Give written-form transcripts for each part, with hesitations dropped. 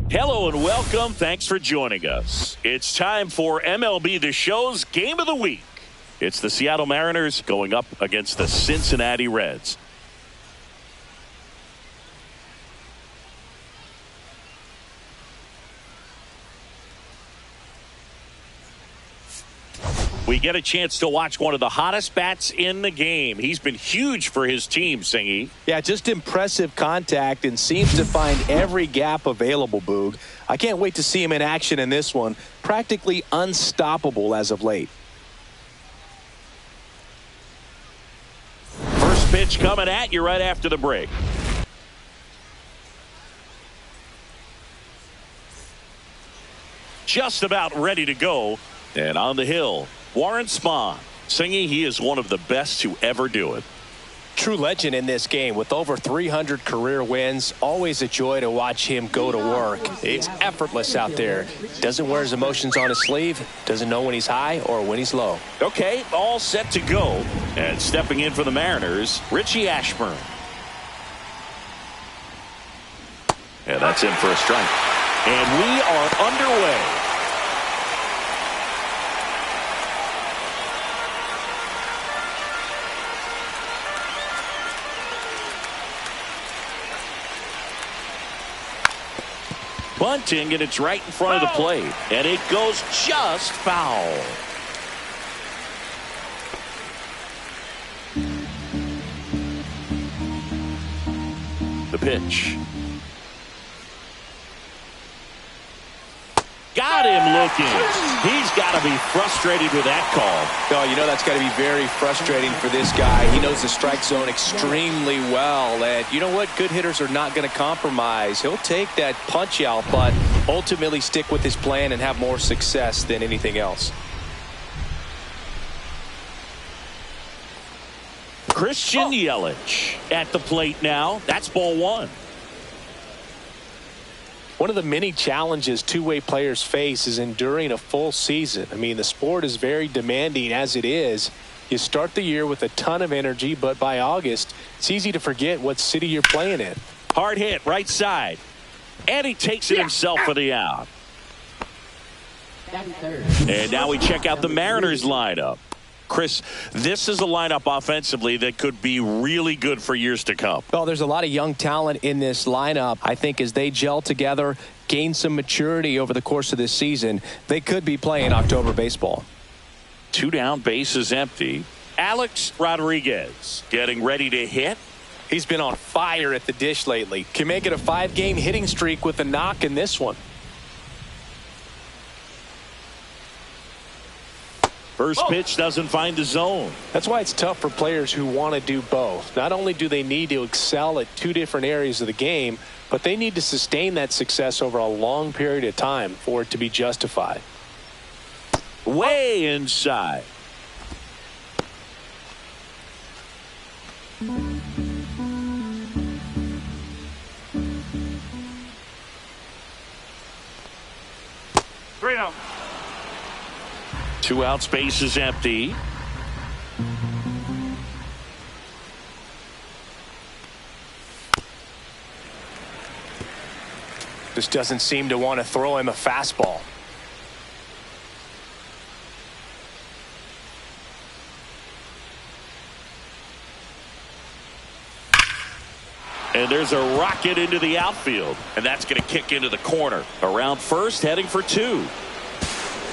Hello and welcome. Thanks for joining us. It's time for MLB The Show's Game of the Week. It's the Seattle Mariners going up against the Cincinnati Reds. We get a chance to watch one of the hottest bats in the game. He's been huge for his team, Singy. Yeah, just impressive contact and seems to find every gap available, Boog. I can't wait to see him in action in this one. Practically unstoppable as of late. First pitch coming at you right after the break. Just about ready to go. And on the hill, Warren Spahn. Singy, he is one of the best to ever do it. True legend in this game with over 300 career wins. Always a joy to watch him go to work. It's effortless out there. Doesn't wear his emotions on his sleeve. Doesn't know when he's high or when he's low. Okay, all set to go. And stepping in for the Mariners, Richie Ashburn. And that's in for a strike. And we are underway. Bunting, and it's right in front of the plate. And it goes just foul. The pitch. Got him looking. He's got to be frustrated with that call. Oh, you know that's got to be very frustrating for this guy. He knows the strike zone extremely well. And you know what? Good hitters are not going to compromise. He'll take that punch out, but ultimately stick with his plan and have more success than anything else. Christian Yelich at the plate now. That's ball one. One of the many challenges two-way players face is enduring a full season. I mean, the sport is very demanding as it is. You start the year with a ton of energy, but by August, it's easy to forget what city you're playing in. Hard hit, right side. And he takes it himself for the out. And now we check out the Mariners lineup. Chris, this is a lineup offensively that could be really good for years to come. Well, there's a lot of young talent in this lineup. I think as they gel together, gain some maturity over the course of this season, they could be playing October baseball. 2 down, bases empty. Alex Rodriguez getting ready to hit. He's been on fire at the dish lately. Can make it a 5-game hitting streak with a knock in this one. First pitch doesn't find the zone. That's why it's tough for players who want to do both. Not only do they need to excel at 2 different areas of the game, but they need to sustain that success over a long period of time for it to be justified. Way inside. Three down. 2 outs, base is empty. Just doesn't seem to want to throw him a fastball. And there's a rocket into the outfield. And that's going to kick into the corner. Around first, heading for 2.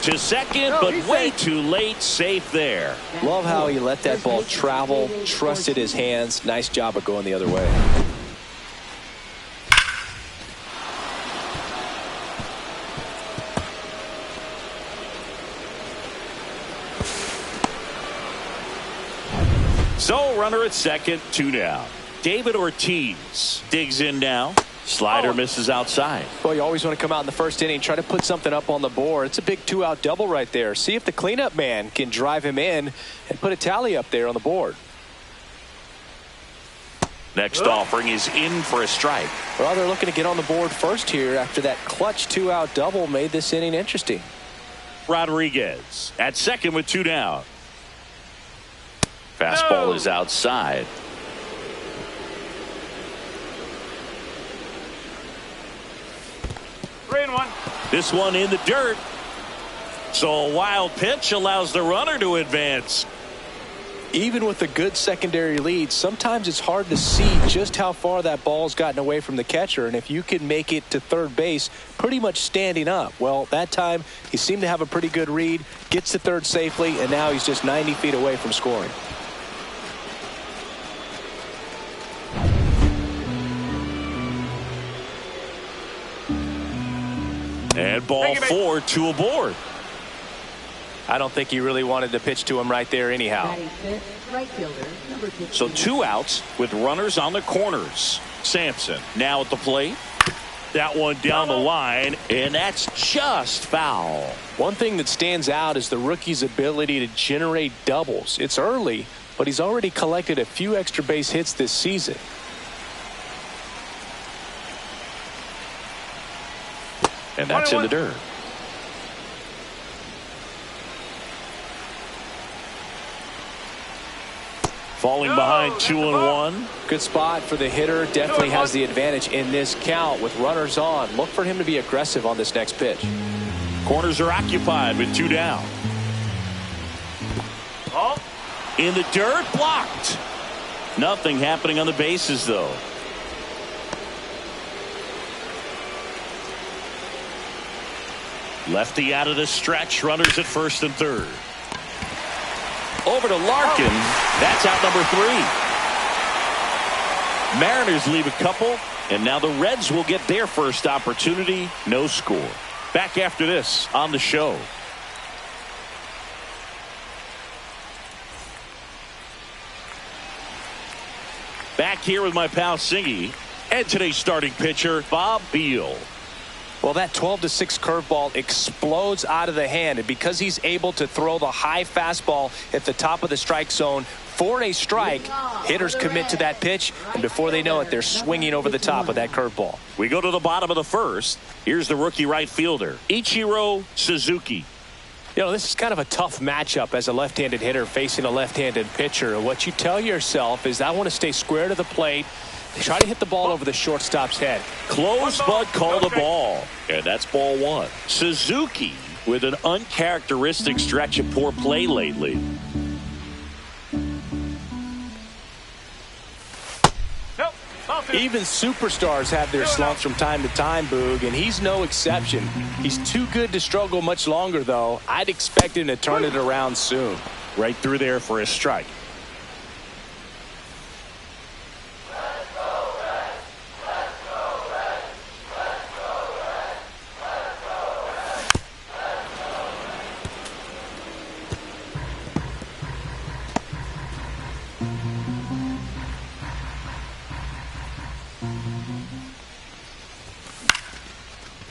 To second, but way too late. Safe there. Love how he let that ball travel, trusted his hands. Nice job of going the other way. So runner at second, 2 down. David Ortiz digs in now. Slider misses outside. Well, you always want to come out in the first inning, try to put something up on the board. It's a big 2-out double right there. See if the cleanup man can drive him in and put a tally up there on the board. Next offering is in for a strike. Well, they're looking to get on the board first here after that clutch 2-out double made this inning interesting. Rodriguez at second with 2 down. Fastball is outside. 3-1. This one in the dirt. So a wild pitch allows the runner to advance. Even with a good secondary lead, sometimes it's hard to see just how far that ball's gotten away from the catcher. And if you can make it to third base pretty much standing up, well, that time he seemed to have a pretty good read, gets to third safely, and now he's just 90 feet away from scoring. And ball 4, 2 aboard. I don't think he really wanted to pitch to him right there anyhow. So 2 outs with runners on the corners. Sampson now at the plate. That one down the line, and that's just foul. One thing that stands out is the rookie's ability to generate doubles. It's early, but he's already collected a few extra base hits this season. And that's in the dirt. Falling behind 2-1. Good spot for the hitter. Definitely has the advantage in this count with runners on. Look for him to be aggressive on this next pitch. Corners are occupied with 2 down. In the dirt, blocked. Nothing happening on the bases, though. Lefty out of the stretch. Runners at first and third. Over to Larkin. That's out number 3. Mariners leave a couple, and now the Reds will get their first opportunity. No score. Back after this on the show. Back here with my pal Singy and today's starting pitcher, Bob Beal. Well, that 12-6 curveball explodes out of the hand, and because he's able to throw the high fastball at the top of the strike zone for a strike, hitters commit to that pitch, and before they know it, they're swinging over the top of that curveball. We go to the bottom of the first. Here's the rookie right fielder, Ichiro Suzuki. You know, this is kind of a tough matchup as a left-handed hitter facing a left-handed pitcher. What you tell yourself is, I want to stay square to the plate, try to hit the ball over the shortstop's head. Close, but call the ball. And that's ball 1. Suzuki with an uncharacteristic stretch of poor play lately. Even superstars have their slumps from time to time, Boog, and he's no exception. He's too good to struggle much longer, though. I'd expect him to turn it around soon. Right through there for a strike.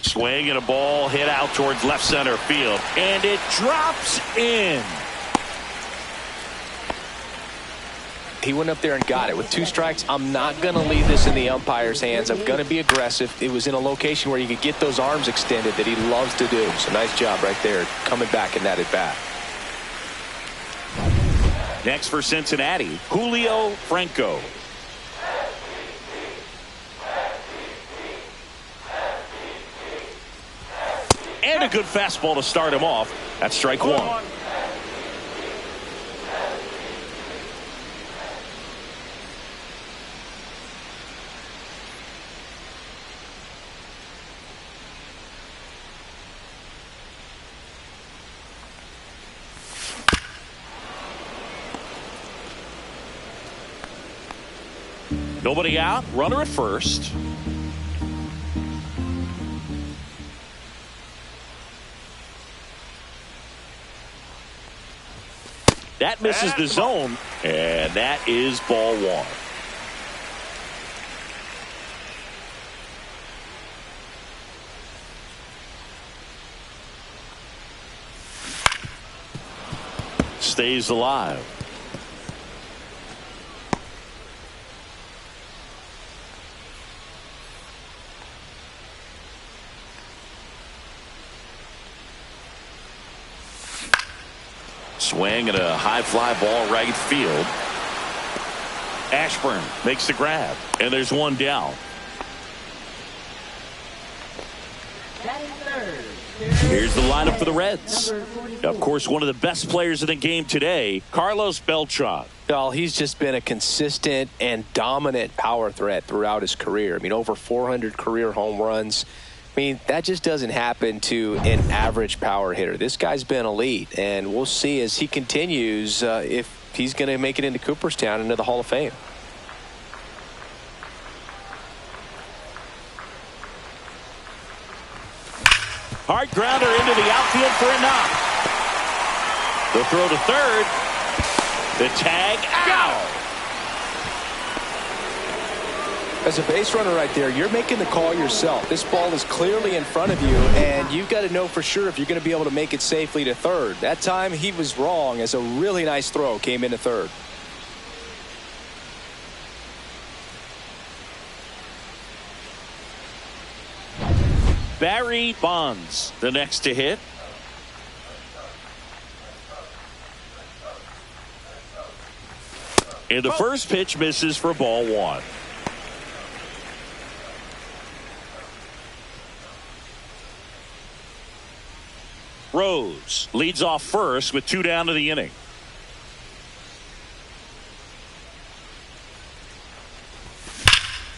Swing and a ball hit out towards left center field, and it drops in. He went up there and got it. With 2 strikes, I'm not going to leave this in the umpire's hands. I'm going to be aggressive. It was in a location where you could get those arms extended that he loves to do. So nice job right there, coming back in that at bat. Next for Cincinnati, Julio Franco. And a good fastball to start him off. That's strike 1. Nobody out, runner at first. That misses the zone, and that is ball 1. Stays alive. Swing and a high fly ball right field. Ashburn makes the grab, and there's 1 down. Here's the lineup for the Reds. Of course, one of the best players in the game today, Carlos Beltran. Well, he's just been a consistent and dominant power threat throughout his career. I mean, over 400 career home runs. I mean, that just doesn't happen to an average power hitter. This guy's been elite, and we'll see as he continues if he's going to make it into Cooperstown, into the Hall of Fame. Hard grounder into the outfield for a knock. The throw to third. The tag out. As a base runner right there, you're making the call yourself. This ball is clearly in front of you, and you've got to know for sure if you're going to be able to make it safely to third. That time he was wrong, as a really nice throw came into third. Barry Bonds, the next to hit. And the first pitch misses for ball one. Rose leads off first with 2 down to the inning.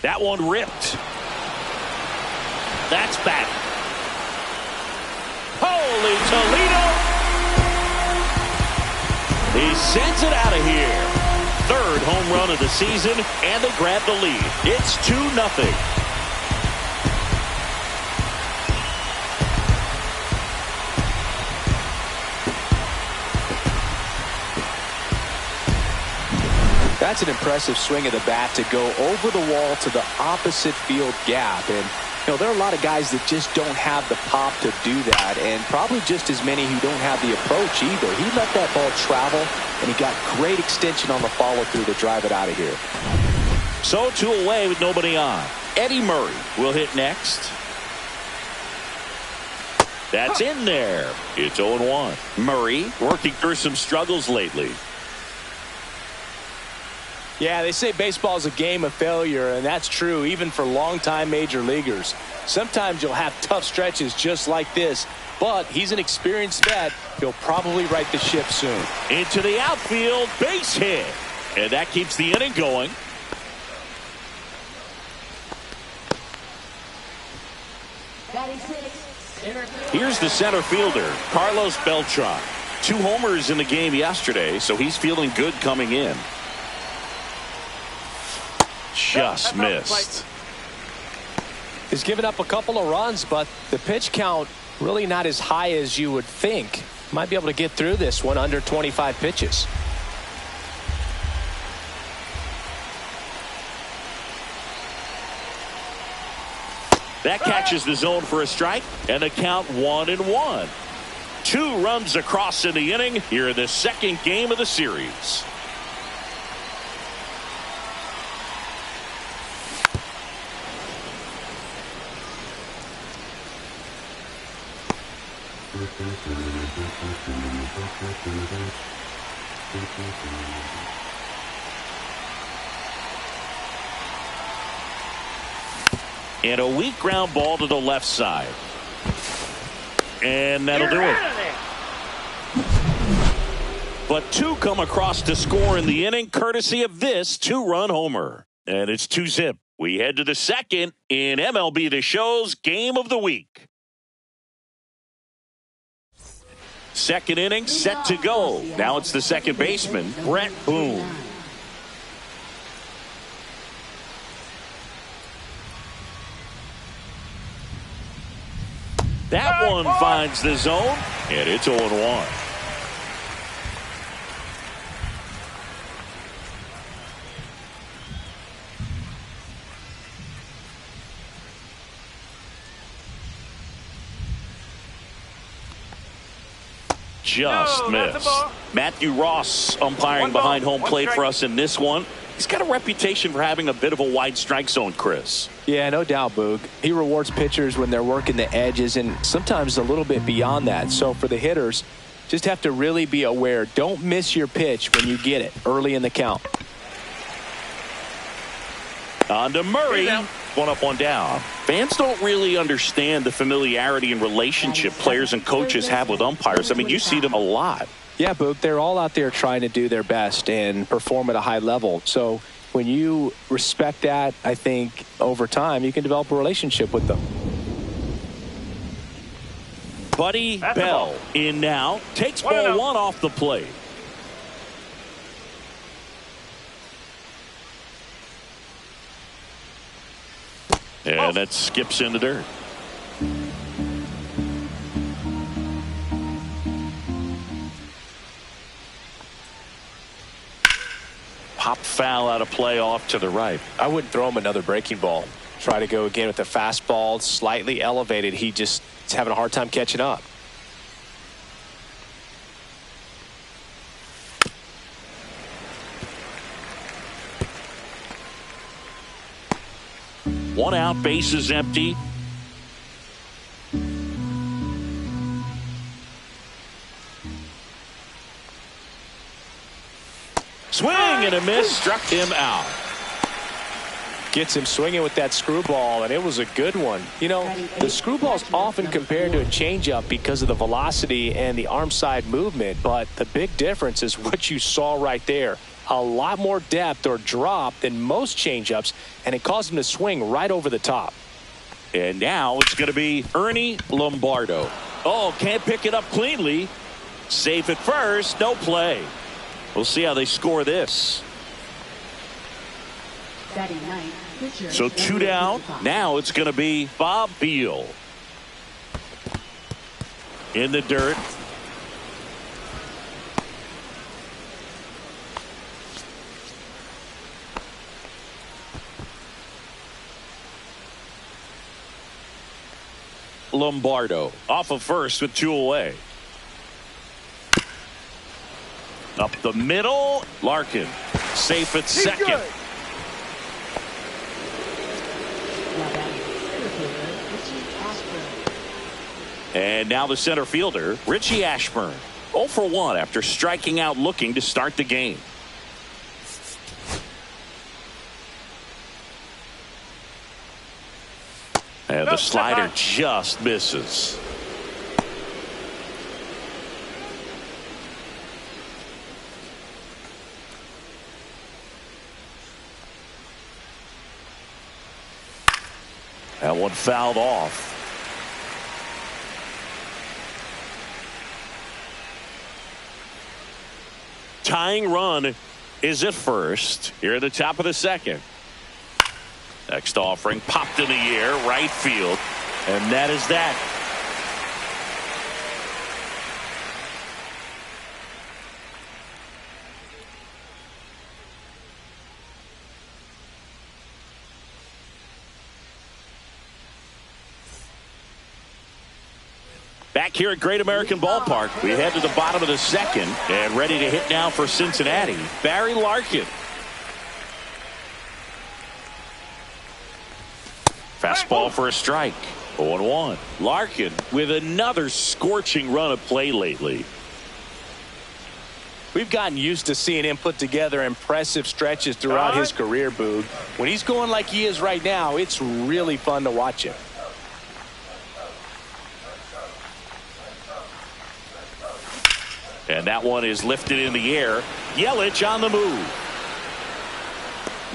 That one ripped. That's back. Holy Toledo. He sends it out of here. Third home run of the season, and they grab the lead. It's 2-0. That's an impressive swing of the bat to go over the wall to the opposite field gap. And, you know, there are a lot of guys that just don't have the pop to do that, and probably just as many who don't have the approach either. He let that ball travel, and he got great extension on the follow-through to drive it out of here. So 2 away with nobody on. Eddie Murray will hit next. That's in there. It's 0-1. Murray working through some struggles lately. Yeah, they say baseball is a game of failure, and that's true even for longtime major leaguers. Sometimes you'll have tough stretches just like this, but he's an experienced vet. He'll probably right the ship soon. Into the outfield, base hit. And that keeps the inning going. Here's the center fielder, Carlos Beltran. 2 homers in the game yesterday, so he's feeling good coming in. Just missed. He's given up a couple of runs, but the pitch count really not as high as you would think. Might be able to get through this one under 25 pitches. That catches the zone for a strike, and the count 1-1. 2 runs across in the inning here in the second game of the series. And a weak ground ball to the left side. And that'll do it. But 2 come across to score in the inning, courtesy of this 2-run homer. And it's 2-zip. We head to the second in MLB The Show's Game of the Week. Second inning set to go. Now it's the second baseman, Brett Boone. That one finds the zone, and it's 0-1. Just missed. Matthew Ross umpiring behind home plate for us in this one. He's got a reputation for having a bit of a wide strike zone, Chris. Yeah, no doubt, Boog. He rewards pitchers when they're working the edges and sometimes a little bit beyond that. So for the hitters, just have to really be aware. Don't miss your pitch when you get it early in the count. On to Murray. One up, one down. Fans don't really understand the familiarity and relationship players and coaches have with umpires. I mean, you see them a lot. Yeah, Boog, they're all out there trying to do their best and perform at a high level. So when you respect that, I think over time you can develop a relationship with them. Buddy Bell in now. Takes ball one off the plate. And that skips in the dirt. Pop foul out of play off to the right. I wouldn't throw him another breaking ball. Try to go again with the fastball, slightly elevated. He just is having a hard time catching up. One out, bases empty. Swing and a miss, struck him out. Gets him swinging with that screwball, and it was a good one. You know, the screwball is often compared to a changeup because of the velocity and the arm side movement, but the big difference is what you saw right there. A lot more depth or drop than most changeups, and it caused him to swing right over the top. And now it's going to be Ernie Lombardo. Oh, can't pick it up cleanly. Safe at first, no play. We'll see how they score this. So two down. Now it's going to be Bob Beal. In the dirt. Lombardo off of first with two away. Up the middle. Larkin safe at second. And now the center fielder, Richie Ashburn. 0 for 1 after striking out looking to start the game. And the slider just misses. That one fouled off. Tying run is at first here at the top of the second. Next offering popped in the air, right field, and that is that. Back here at Great American Ballpark, we head to the bottom of the second and ready to hit now for Cincinnati, Barry Larkin. Fastball for a strike. 0-1. Larkin with another scorching run of play lately. We've gotten used to seeing him put together impressive stretches throughout his career, Boog. When he's going like he is right now, it's really fun to watch him. And that one is lifted in the air. Yelich on the move.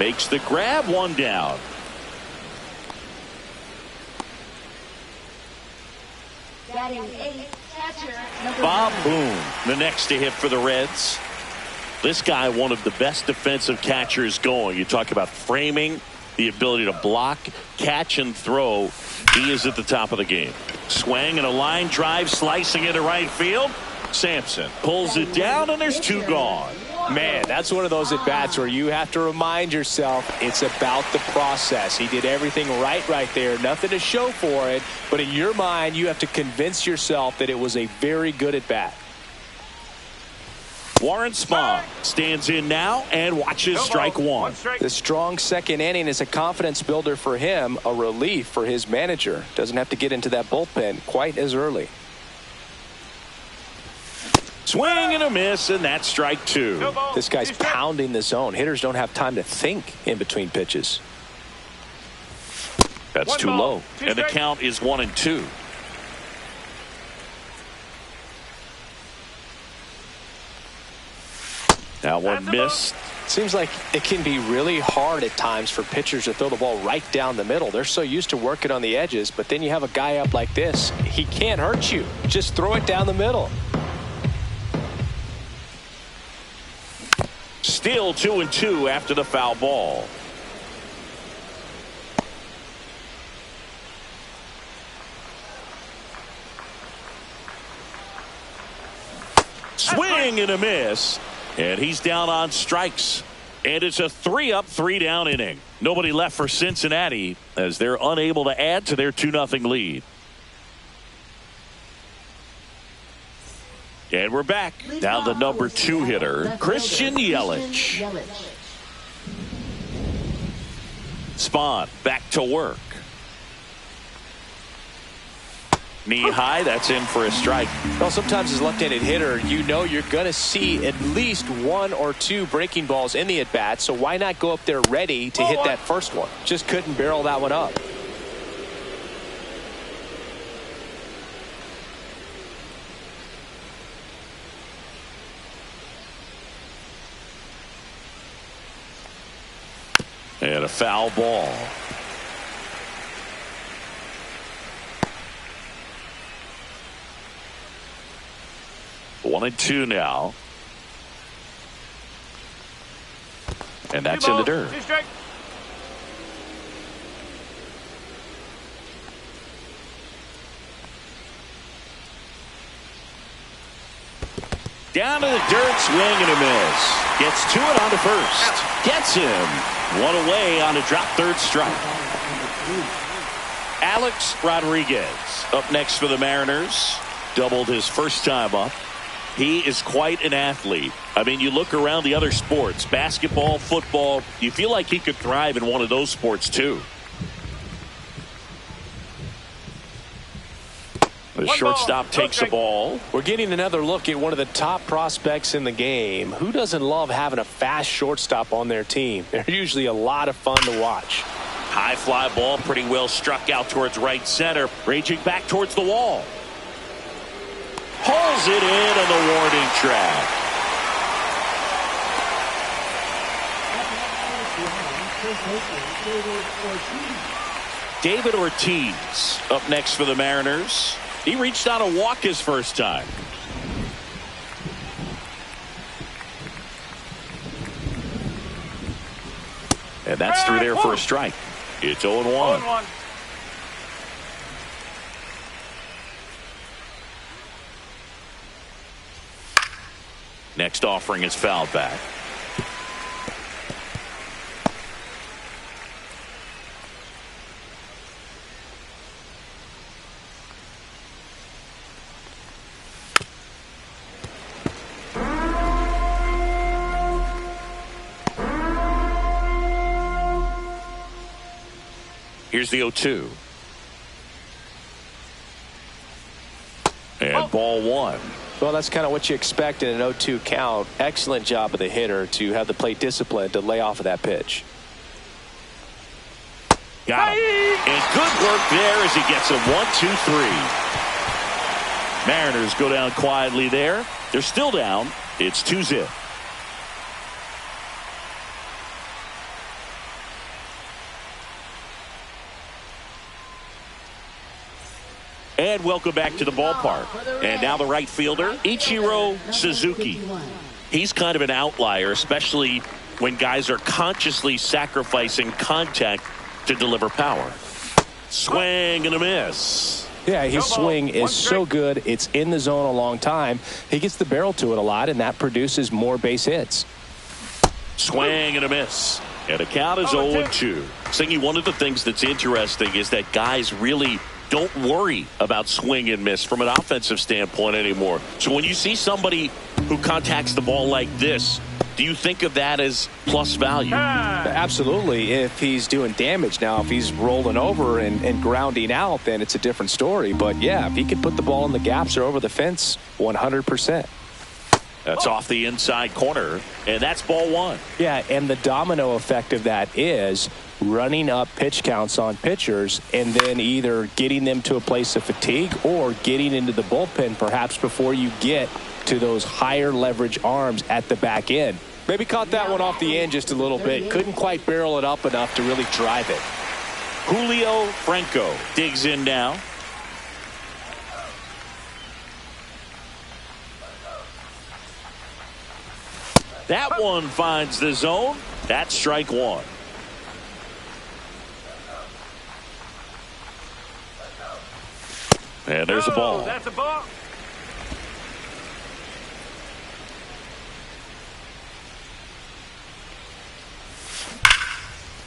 Makes the grab, one down. Bob Boone, the next to hit for the Reds. This guy, one of the best defensive catchers going. You talk about framing, the ability to block, catch, and throw. He is at the top of the game. Swing and a line drive, slicing into right field. Sampson pulls it down, and there's two gone. Man, that's one of those at-bats where you have to remind yourself it's about the process. He did everything right there. Nothing to show for it. But in your mind, you have to convince yourself that it was a very good at-bat. Warren Spahn stands in now and watches strike one. The strong second inning is a confidence builder for him, a relief for his manager. Doesn't have to get into that bullpen quite as early. Swing and a miss, and that's strike two. This guy's pounding the zone. Hitters don't have time to think in between pitches. That's too low. And the count is 1-2. That one missed. Seems like it can be really hard at times for pitchers to throw the ball right down the middle. They're so used to working on the edges, but then you have a guy up like this. He can't hurt you. Just throw it down the middle. Still 2-2 after the foul ball. Swing and a miss. And he's down on strikes. And it's a 3-up, 3-down inning. Nobody left for Cincinnati as they're unable to add to their 2-0 lead. And we're back. Now the number 2 hitter, Christian Yelich. Spahn back to work. Knee high, that's in for a strike. Well, sometimes as a left-handed hitter, you know you're going to see at least 1 or 2 breaking balls in the at-bat, so why not go up there ready to hit that first one? Just couldn't barrel that one up. And a foul ball. One and two now. And that's in the dirt. Down to the dirt, swing and a miss. Gets to it on to first. Gets him. One away on a drop third strike. Alex Rodriguez up next for the Mariners. Doubled his first time up. He is quite an athlete. I mean, you look around the other sports, basketball, football, you feel like he could thrive in one of those sports too. The shortstop takes the ball. We're getting another look at one of the top prospects in the game. Who doesn't love having a fast shortstop on their team? They're usually a lot of fun to watch. High fly ball, pretty well struck out towards right center, raging back towards the wall. Pulls it in on the warning track. David Ortiz up next for the Mariners. He reached out a walk his first time. And that's through there for a strike. It's 0-1. Next offering is fouled back. Here's the 0-2. And ball one. Well, that's kind of what you expect in an 0-2 count. Excellent job of the hitter to have the plate discipline to lay off of that pitch. Got him. And good work there as he gets a 1-2-3. Mariners go down quietly there. They're still down. It's 2-0. And welcome back to the ballpark. And now the right fielder, Ichiro Suzuki. He's kind of an outlier, especially when guys are consciously sacrificing contact to deliver power. Swing and a miss. Yeah, his swing is so good. It's in the zone a long time. He gets the barrel to it a lot, and that produces more base hits. Swing and a miss. And the count is 0-2. Singy, one of the things that's interesting is that guys really don't worry about swing and miss from an offensive standpoint anymore. So when you see somebody who contacts the ball like this, do you think of that as plus value? Absolutely. If he's doing damage. Now, if he's rolling over and grounding out, then it's a different story. But yeah, if he can put the ball in the gaps or over the fence, 100%. That's off the inside corner, and that's ball one. Yeah, and the domino effect of that is running up pitch counts on pitchers and then either getting them to a place of fatigue or getting into the bullpen perhaps before you get to those higher leverage arms at the back end. Maybe caught that one off the end just a little bit. Couldn't quite barrel it up enough to really drive it. Julio Franco digs in now. That one finds the zone. That's strike one. And there's a ball. That's a ball.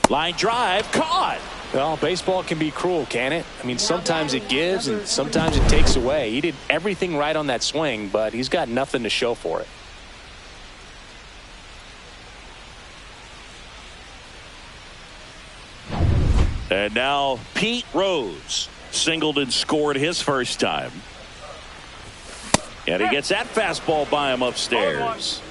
Line drive caught. Well, baseball can be cruel, can it? I mean, sometimes it gives and sometimes it takes away. He did everything right on that swing, but he's got nothing to show for it. And now Pete Rose singled and scored his first time. And he gets that fastball by him upstairs.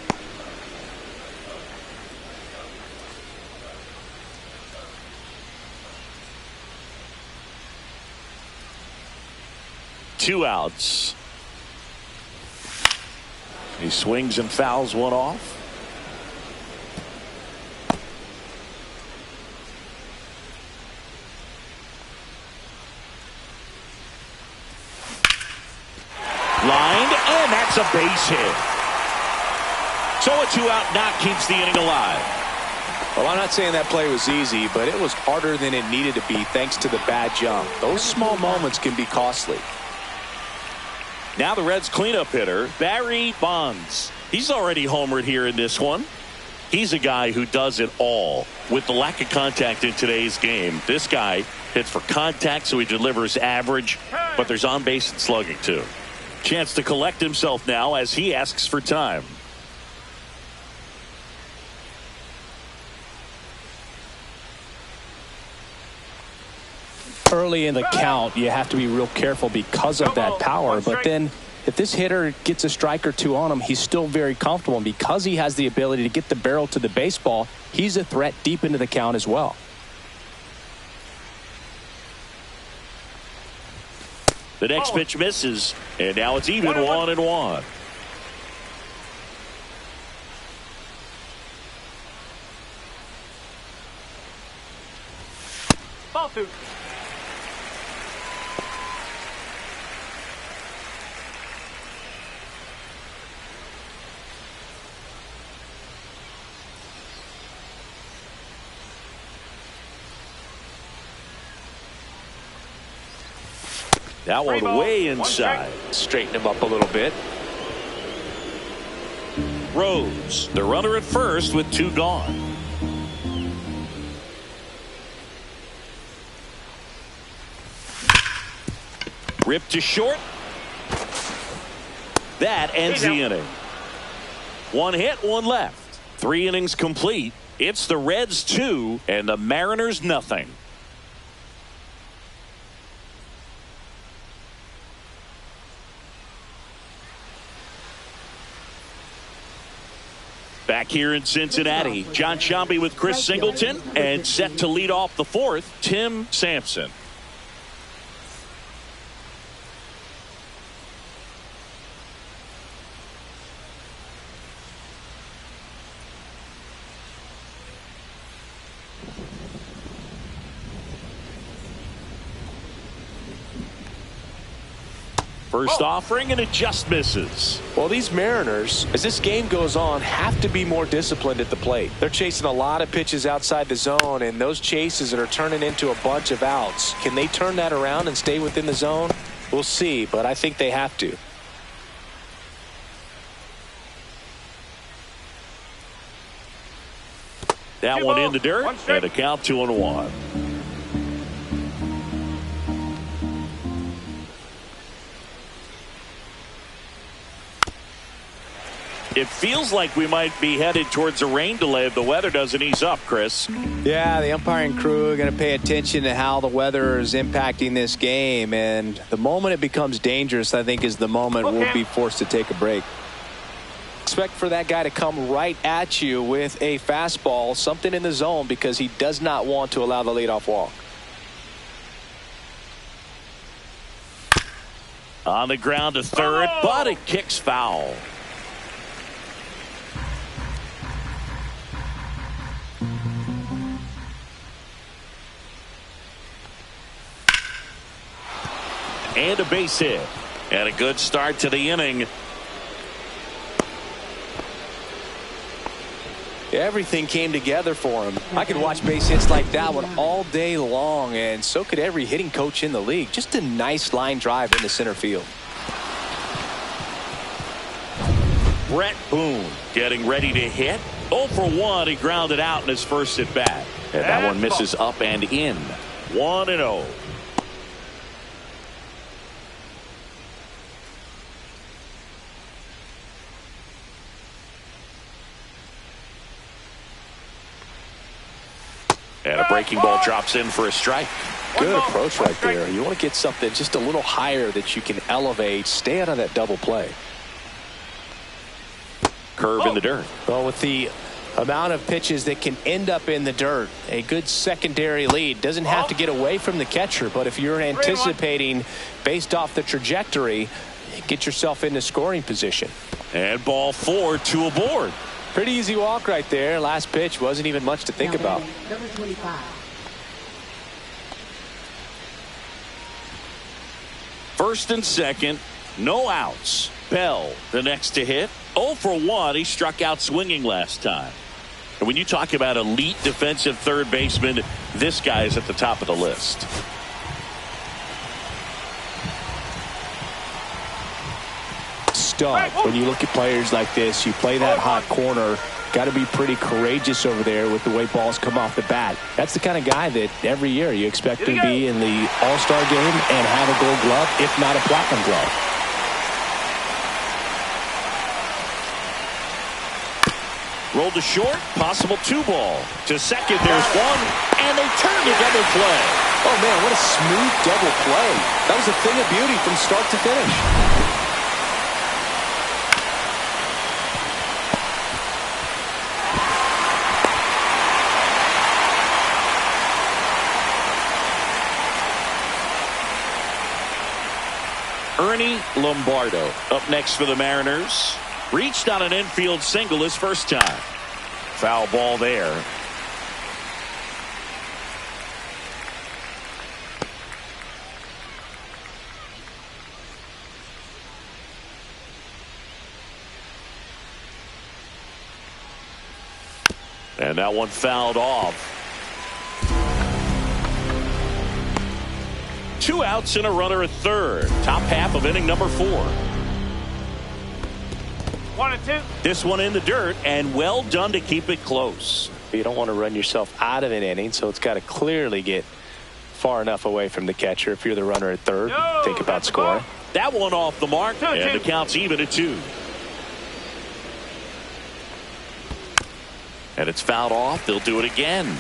Two outs. He swings and fouls one off. Lined, and that's a base hit. So a two-out knock keeps the inning alive. Well, I'm not saying that play was easy, but it was harder than it needed to be thanks to the bad jump. Those small moments can be costly. Now the Reds cleanup hitter, Barry Bonds. He's already homered here in this one. He's a guy who does it all. With the lack of contact in today's game, this guy hits for contact, so he delivers average, but there's on-base and slugging too. Chance to collect himself now as he asks for time. Early in the count, you have to be real careful because of that power. But then if this hitter gets a strike or two on him, he's still very comfortable. And because he has the ability to get the barrel to the baseball, he's a threat deep into the count as well. The next pitch misses, and now it's even 1-1. Ball two. That one way inside. Straighten him up a little bit. Rose, the runner at first with two gone. Ripped to short. That ends the inning. One hit, one left. 3 innings complete. It's the Reds 2 and the Mariners nothing. Back here in Cincinnati, John Sciambi with Chris Singleton, and set to lead off the fourth, Tim Sampson. First offering, and it just misses. Well, these Mariners, as this game goes on, have to be more disciplined at the plate. They're chasing a lot of pitches outside the zone, and those chases that are turning into a bunch of outs. Can they turn that around and stay within the zone? We'll see, but I think they have to. That one in the dirt, and a count 2-1. It feels like we might be headed towards a rain delay if the weather doesn't ease up, Chris. Yeah, the umpiring crew are going to pay attention to how the weather is impacting this game, and the moment it becomes dangerous, I think, is the moment we'll be forced to take a break. expect for that guy to come right at you with a fastball, something in the zone, because he does not want to allow the leadoff walk. On the ground to third, but it kicks foul. And a base hit. And a good start to the inning. Everything came together for him. I could watch base hits like that one all day long, and so could every hitting coach in the league. Just a nice line drive into center field. Brett Boone getting ready to hit. 0 for 1. He grounded out in his first at bat. And that one misses up and in. 1-0. And a breaking ball drops in for a strike. Good approach right there. You want to get something just a little higher that you can elevate. Stay out of that double play. Curve in the dirt. Well, with the amount of pitches that can end up in the dirt, a good secondary lead doesn't have to get away from the catcher, but if you're anticipating based off the trajectory, get yourself into scoring position. And ball 4, 2 aboard. Pretty easy walk right there. Last pitch wasn't even much to think about. Number 25. First and second, no outs. Bell, the next to hit. 0 for 1. He struck out swinging last time. And when you talk about elite defensive third baseman, this guy is at the top of the list. Stud. When you look at players like this, you play that hot corner, got to be pretty courageous over there with the way balls come off the bat. That's the kind of guy that every year you expect to be in the All-Star game and have a gold glove, if not a platinum glove. Rolled to short, possible 2 ball. To second, there's one, and they turn to double play. Oh, man, what a smooth double play. That was a thing of beauty from start to finish. Ernie Lombardo up next for the Mariners. Reached on an infield single his first time. Foul ball there. And that one fouled off. 2 outs and a runner at third. Top half of inning number 4. 1-2. This one in the dirt, and well done to keep it close. You don't want to run yourself out of an inning, so it's got to clearly get far enough away from the catcher. If you're the runner at third, think about scoring. That one off the mark, and the count's even at 2. And it's fouled off. They'll do it again.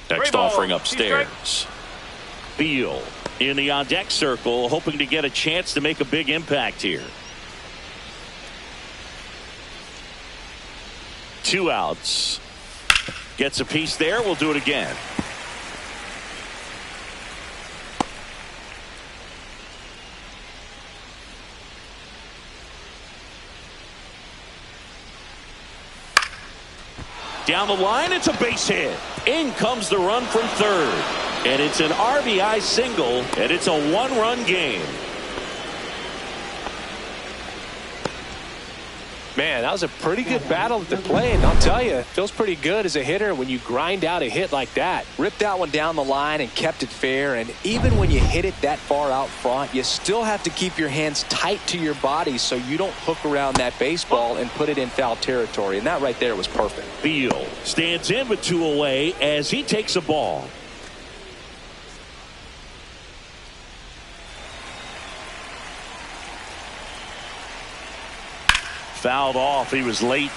Next offering upstairs. Beal in the on-deck circle, hoping to get a chance to make a big impact here. 2 outs. Gets a piece there. We'll do it again. Down the line, it's a base hit. In comes the run from third. And it's an RBI single, and it's a 1-run game. Man, that was a pretty good battle to play, and I'll tell you, it feels pretty good as a hitter when you grind out a hit like that. Ripped that one down the line and kept it fair, and even when you hit it that far out front, you still have to keep your hands tight to your body so you don't hook around that baseball and put it in foul territory, and that right there was perfect. Beal stands in with 2 away as he takes a ball. Fouled off. He was late.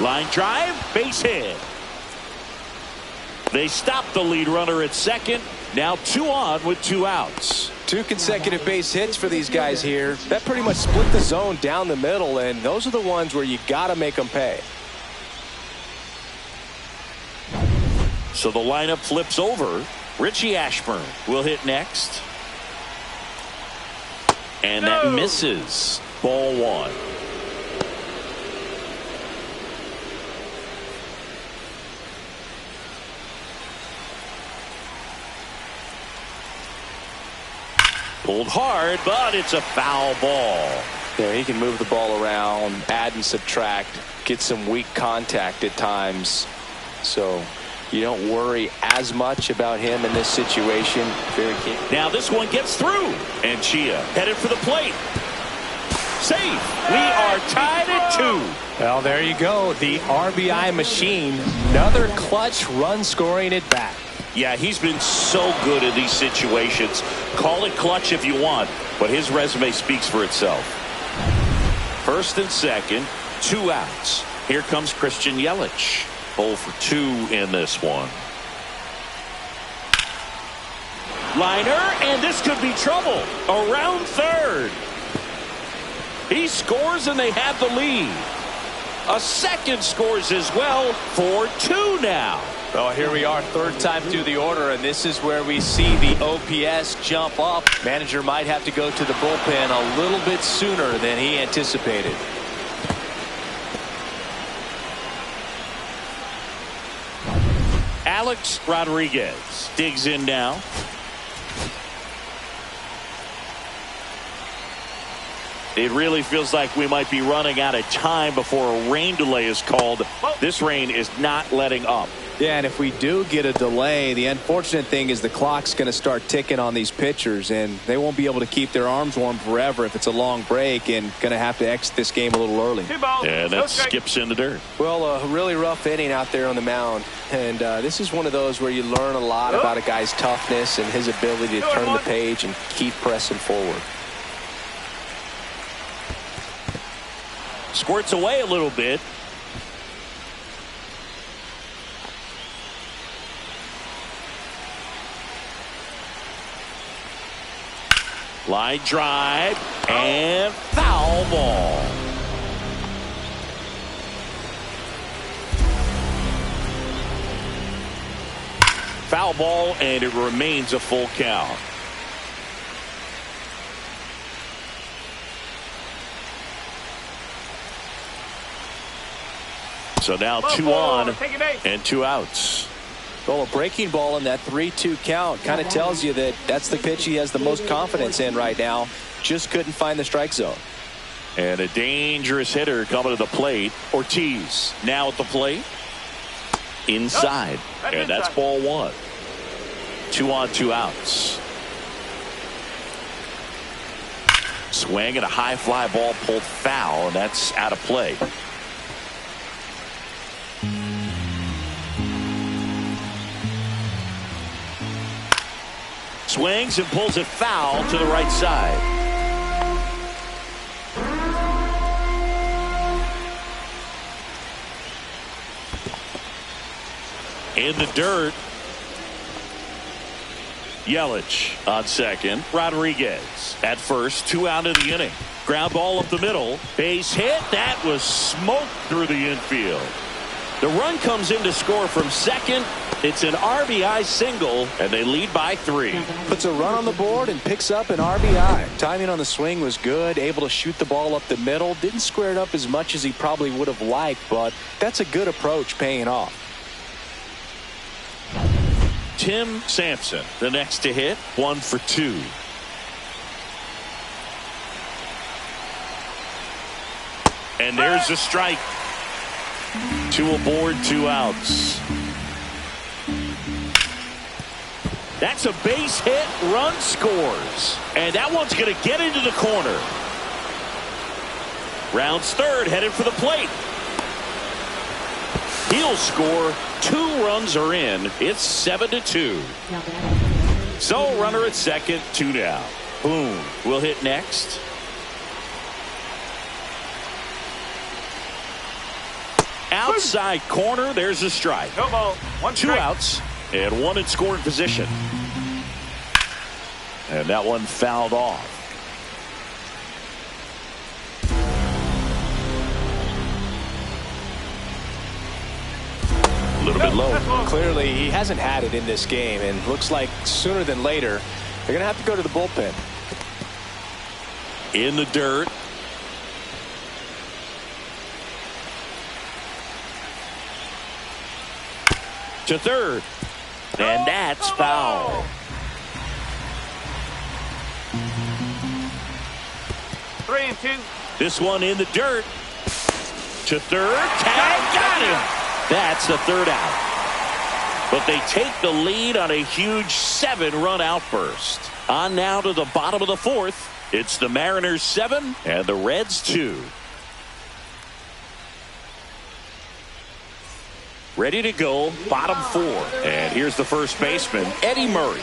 Line drive, base hit. They stop the lead runner at second. Now 2 on with 2 outs. 2 consecutive base hits for these guys here. That pretty much split the zone down the middle, and those are the ones where you got to make them pay. So the lineup flips over. Richie Ashburn will hit next. And that misses. Ball 1. Pulled hard, but it's a foul ball. Yeah, he can move the ball around, add and subtract, get some weak contact at times. So you don't worry as much about him in this situation. Very key. Now this one gets through. And Chia headed for the plate. Safe. We are tied at 2. Well, there you go. The RBI machine. Another clutch run scoring at bat. Yeah, he's been so good in these situations. Call it clutch if you want, but his resume speaks for itself. First and second, 2 outs. Here comes Christian Yelich. 0 for 2 in this one. Liner, and this could be trouble. Around third. He scores, and they have the lead. A second scores as well for 2 now. Well, here we are, third time through the order, and this is where we see the OPS jump up. Manager might have to go to the bullpen a little bit sooner than he anticipated. Alex Rodriguez digs in now. It really feels like we might be running out of time before a rain delay is called. This rain is not letting up. Yeah, and if we do get a delay, the unfortunate thing is the clock's going to start ticking on these pitchers, and they won't be able to keep their arms warm forever if it's a long break, and going to have to exit this game a little early. And that skips in the dirt. Well, a really rough inning out there on the mound, and this is one of those where you learn a lot about a guy's toughness and his ability to turn the page and keep pressing forward. Squirts away a little bit. Line drive and foul ball. Foul ball, and it remains a full count. So now 2 on and 2 outs. Well, a breaking ball in that 3-2 count kind of tells you that that's the pitch he has the most confidence in right now. Just couldn't find the strike zone. And a dangerous hitter coming to the plate. Ortiz now at the plate. Inside. And that's ball 1. 2 on, 2 outs. Swing and a high fly ball pulled foul, and that's out of play. Swings and pulls it foul to the right side. In the dirt. Yelich on second. Rodriguez at first. 2 out of the inning. Ground ball up the middle. Base hit. That was smoked through the infield. The run comes in to score from second. It's an RBI single, and they lead by 3. Puts a run on the board and picks up an RBI. Timing on the swing was good, able to shoot the ball up the middle. Didn't square it up as much as he probably would have liked, but that's a good approach paying off. Tim Sampson, the next to hit, 1 for 2. And there's a strike. 2 aboard, 2 outs. That's a base hit, run scores. And that one's going to get into the corner. Rounds third, headed for the plate. He'll score. 2 runs are in. It's 7-2. So runner at second, 2 down. Boom will hit next. Outside corner, there's a strike. No ball. One Two strike. outs and one in scoring position. And that one fouled off. A little bit low. Clearly, he hasn't had it in this game, and looks like sooner than later, they're going to have to go to the bullpen. In the dirt. To third. And that's foul. Three and two. This one in the dirt. To third. Tag. Got him. That's the third out. But they take the lead on a huge 7-run outburst. On now to the bottom of the fourth. It's the Mariners 7 and the Reds 2. Ready to go, bottom 4. And here's the first baseman, Eddie Murray.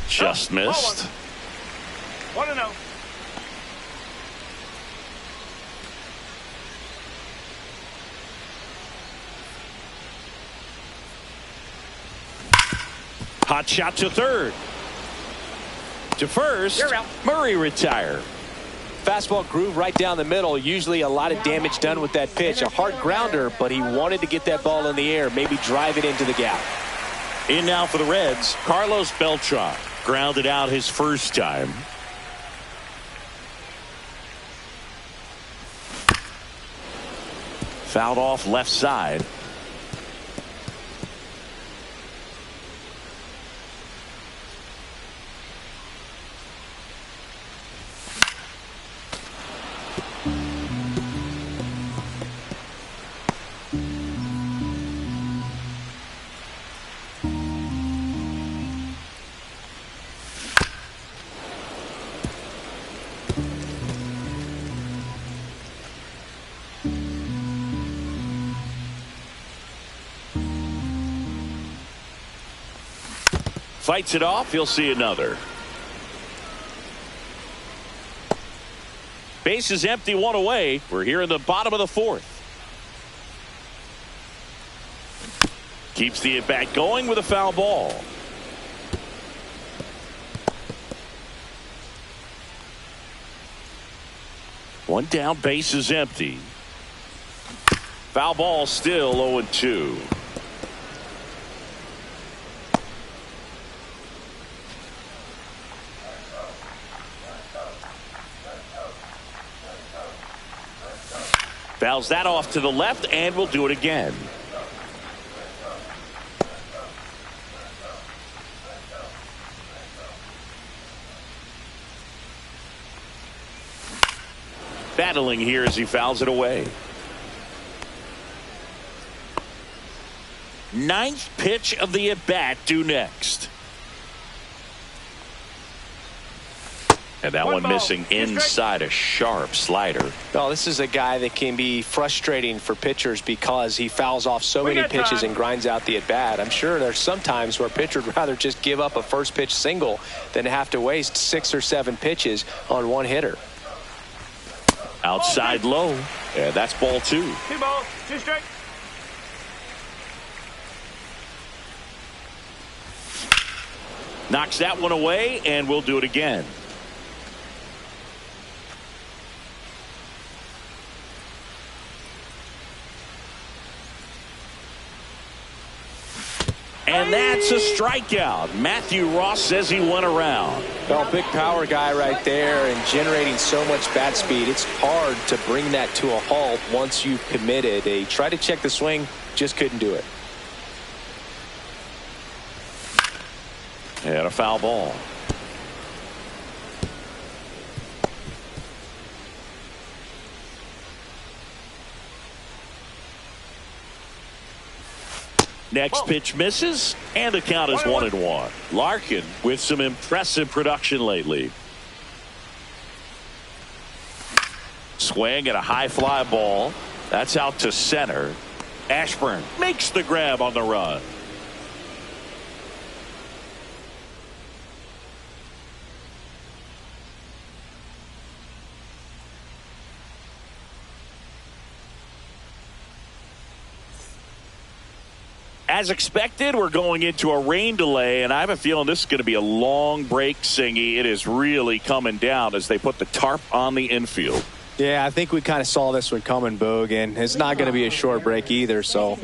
Just missed. 1-0. Hot shot to third. To first, Murray retired. Fastball groove right down the middle. Usually a lot of damage done with that pitch. A hard grounder, but he wanted to get that ball in the air, maybe drive it into the gap. In now for the Reds, Carlos Beltran. Grounded out his first time. Fouled off left side. Fights it off. He'll see another. Base is empty, one away. We're here in the bottom of the fourth. Keeps the at-bat going with a foul ball. One down, base is empty. Foul ball still 0-2. Fouls that off to the left, and we'll do it again. Battling here as he fouls it away. Ninth pitch of the at-bat due next. And that one missing inside, a sharp slider. Well, this is a guy that can be frustrating for pitchers because he fouls off so many pitches and grinds out the at-bat. I'm sure there's some times where a pitcher would rather just give up a first pitch single than have to waste 6 or 7 pitches on one hitter. Outside low. And that's ball 2. 2 balls, 2 strikes. Knocks that one away, and we'll do it again. And that's a strikeout. Matthew Ross says he went around. Well, big power guy right there and generating so much bat speed. It's hard to bring that to a halt once you've committed. They tried to check the swing, just couldn't do it. And a foul ball. Next pitch misses, and the count is 1-1. Larkin with some impressive production lately. Swing at a high fly ball. That's out to center. Ashburn makes the grab on the run. As expected, we're going into a rain delay, and I have a feeling this is going to be a long break, Singy. It is really coming down as they put the tarp on the infield. Yeah, I think we kind of saw this one coming, Boog, and it's not going to be a short break either. So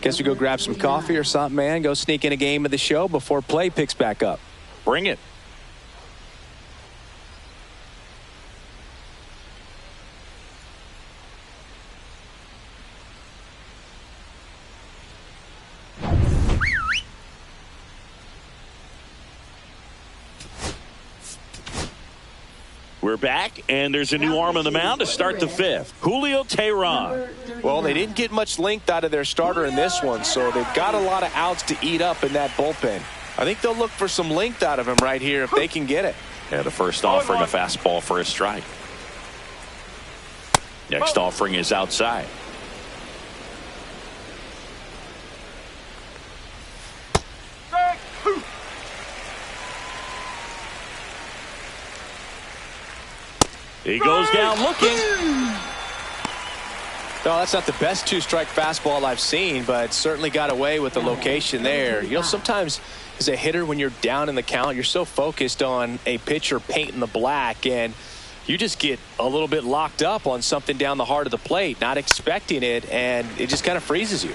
guess we go grab some coffee or something, man. Go sneak in a game of the show before play picks back up. Bring it. We're back, and there's a new arm on the mound to start the fifth. Julio Teheran. Well, they didn't get much length out of their starter in this one, so they've got a lot of outs to eat up in that bullpen. I think they'll look for some length out of him right here if they can get it. Yeah, the first offering a fastball for a strike. Next offering is outside. He goes down looking. No, that's not the best two-strike fastball I've seen, but certainly got away with the location there. You know, sometimes as a hitter, when you're down in the count, you're so focused on a pitcher painting the black, and you just get a little bit locked up on something down the heart of the plate, not expecting it, and it just kind of freezes you.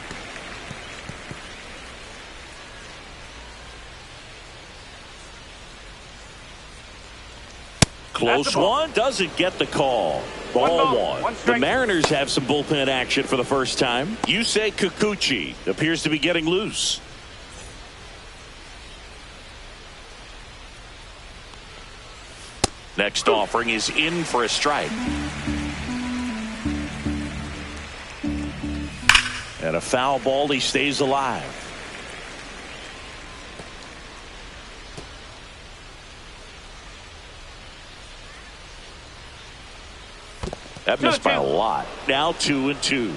Close one, doesn't get the call. Ball one. The Mariners have some bullpen action for the first time. Yusei Kikuchi appears to be getting loose. Next offering is in for a strike. And a foul ball, he stays alive. That missed by a lot. Now 2-2.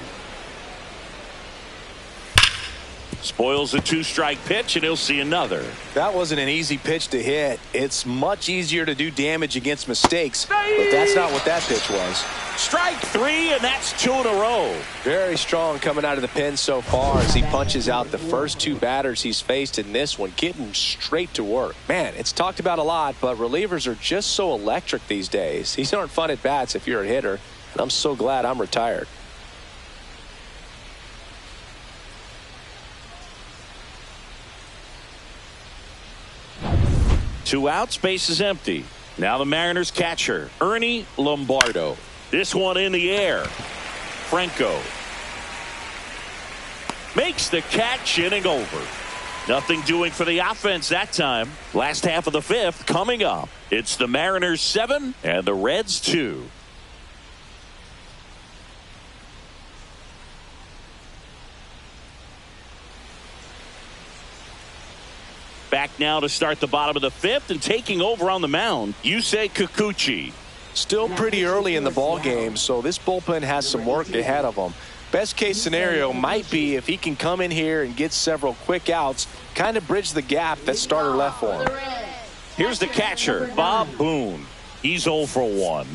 Spoils a two-strike pitch, and he'll see another. That wasn't an easy pitch to hit. It's much easier to do damage against mistakes, but that's not what that pitch was. Strike three, and that's two in a row. Very strong coming out of the pen so far as he punches out the first two batters he's faced in this one, getting straight to work. Man, it's talked about a lot, but relievers are just so electric these days. These aren't fun at bats if you're a hitter, and I'm so glad I'm retired. Two outs, base is empty. Now the Mariners catcher, Ernie Lombardo. This one in the air. Franco makes the catch, inning over. Nothing doing for the offense that time. Last half of the fifth coming up. It's the Mariners 7 and the Reds 2. Back now to start the bottom of the fifth, and taking over on the mound, Yusei Kikuchi. Still pretty early in the ball game, so this bullpen has some work ahead of them. Best case scenario might be if he can come in here and get several quick outs, kind of bridge the gap that starter left for him. Here's the catcher, Bob Boone. He's 0 for 1.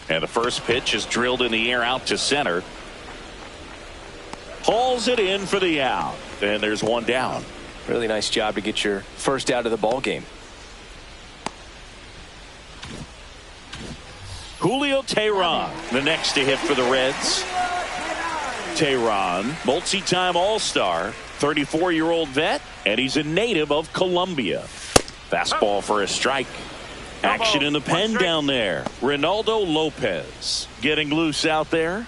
And the first pitch is drilled in the air out to center. Hauls it in for the out. And there's one down. Really nice job to get your first out of the ball game. Julio Teheran, the next to hit for the Reds. Teheran, multi-time All-Star, 34-year-old vet, and he's a native of Colombia. Fastball for a strike. Action in the pen down there. Ronaldo Lopez getting loose out there.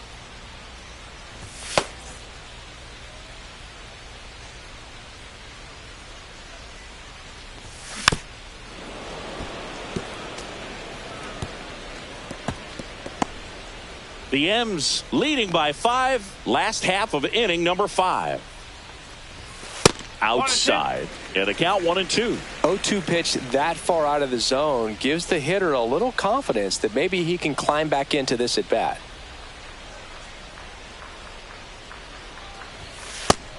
The M's leading by 5. Last half of inning number 5. Outside. And a count 1-2. 0-2 pitch that far out of the zone gives the hitter a little confidence that maybe he can climb back into this at bat.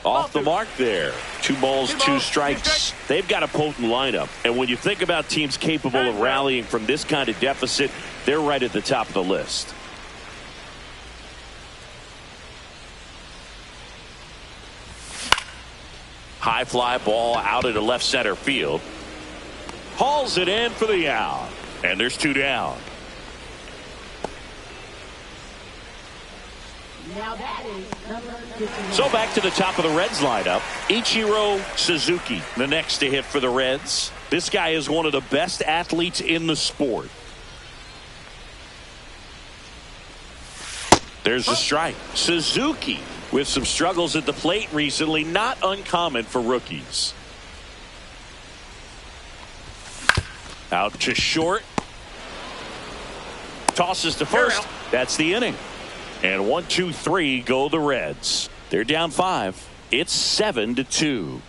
Off the mark there. 2 balls, 2 strikes. They've got a potent lineup. And when you think about teams capable of rallying from this kind of deficit, they're right at the top of the list. High fly ball out into left center field. Hauls it in for the out. And there's 2 down. So back to the top of the Reds lineup. Ichiro Suzuki, the next to hit for the Reds. This guy is one of the best athletes in the sport. There's a strike. Suzuki with some struggles at the plate recently, not uncommon for rookies. Out to short. Tosses to first. That's the inning. And 1, 2, 3 go the Reds. They're down 5. It's 7-2.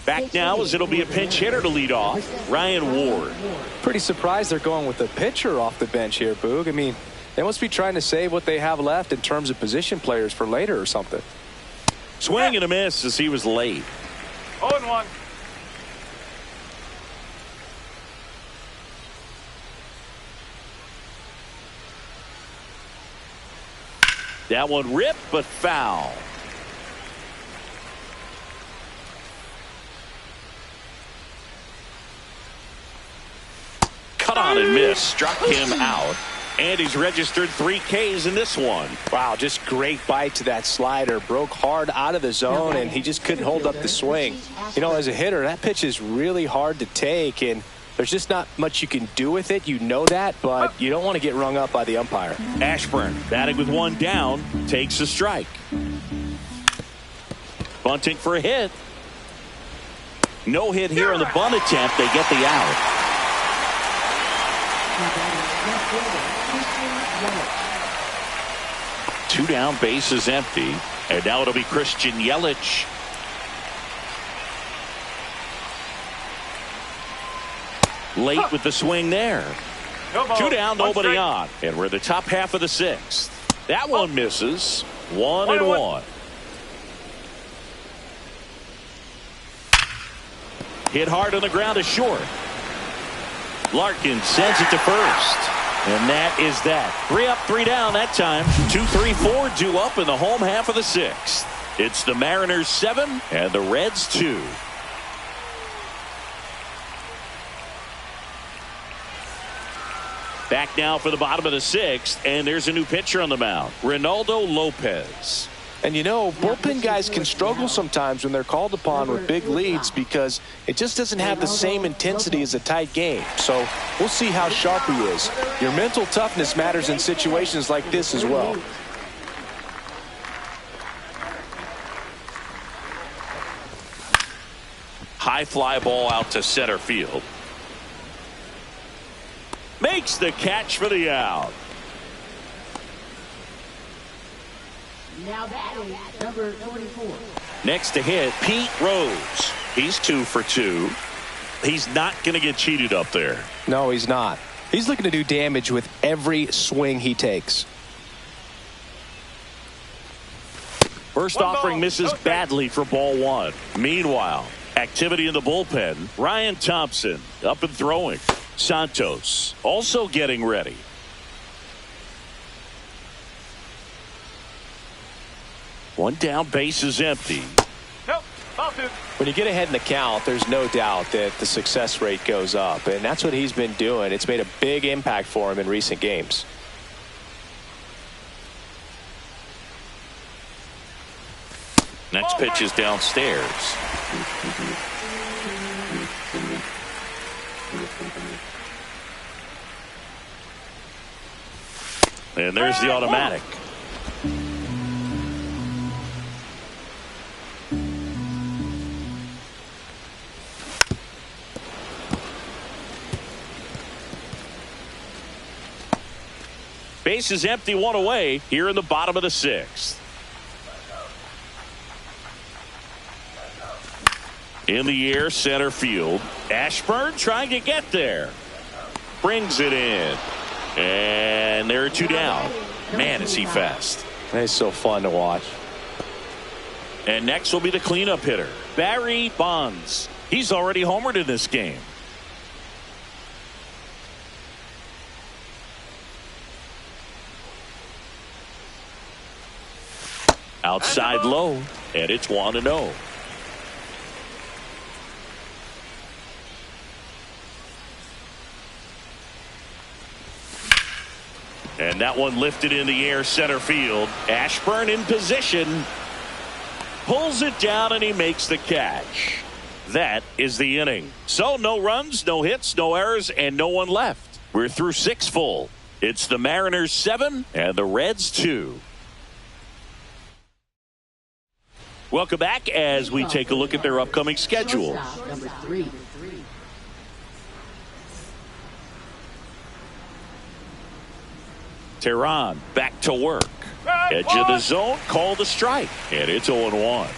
Back now as it'll be a pinch hitter to lead off. Ryan Ward. Pretty surprised they're going with a pitcher off the bench here, Boog. I mean, they must be trying to save what they have left in terms of position players for later or something. Swing and a miss as he was late. 0-1. That one ripped but foul. Cut on and missed. Struck him out. And he's registered 3 Ks in this one. Wow, just great bite to that slider. Broke hard out of the zone, and he just couldn't hold up the swing. You know, as a hitter, that pitch is really hard to take, and there's just not much you can do with it. You know that, but you don't want to get rung up by the umpire. Ashburn batting with 1 down, takes a strike. Bunting for a hit. No hit here on the bunt attempt. They get the out. Two down, bases empty. And now it'll be Christian Yelich. Late with the swing there. 2 down, nobody on. And we're the top half of the 6th. That one misses. 1-1. Hit hard on the ground to short. Larkin sends it to first. And that is that. 3 up, 3 down that time. 2, 3, 4 due up in the home half of the 6th. It's the Mariners 7 and the Reds 2. Back now for the bottom of the 6th, and there's a new pitcher on the mound, Ronaldo Lopez. And you know, bullpen guys can struggle sometimes when they're called upon with big leads because it just doesn't have the same intensity as a tight game. So we'll see how sharp he is. Your mental toughness matters in situations like this as well. High fly ball out to center field. Makes the catch for the out. Now batting number 24. Next to hit, Pete Rose. He's 2 for 2. He's not going to get cheated up there. No, he's not. He's looking to do damage with every swing he takes. First offering misses badly for ball 1. Meanwhile, activity in the bullpen. Ryan Thompson up and throwing. Santos also getting ready. One down, base is empty. When you get ahead in the count, there's no doubt that the success rate goes up, and that's what he's been doing. It's made a big impact for him in recent games. Next pitch is downstairs. And there's the automatic. Base is empty, 1 away here in the bottom of the 6th. In the air, center field. Ashburn trying to get there. Brings it in. And there are two down. Man, is he fast. It's so fun to watch. And next will be the cleanup hitter, Barry Bonds. He's already homered in this game. Outside low, and it's 1-0. And that one lifted in the air center field. Ashburn in position. Pulls it down and he makes the catch. That is the inning. So no runs, no hits, no errors, and no one left. We're through 6 full. It's the Mariners 7 and the Reds 2. Welcome back as we take a look at their upcoming schedule. Number 3. Tehran back to work. Edge of the zone, called a strike. And it's 0-1.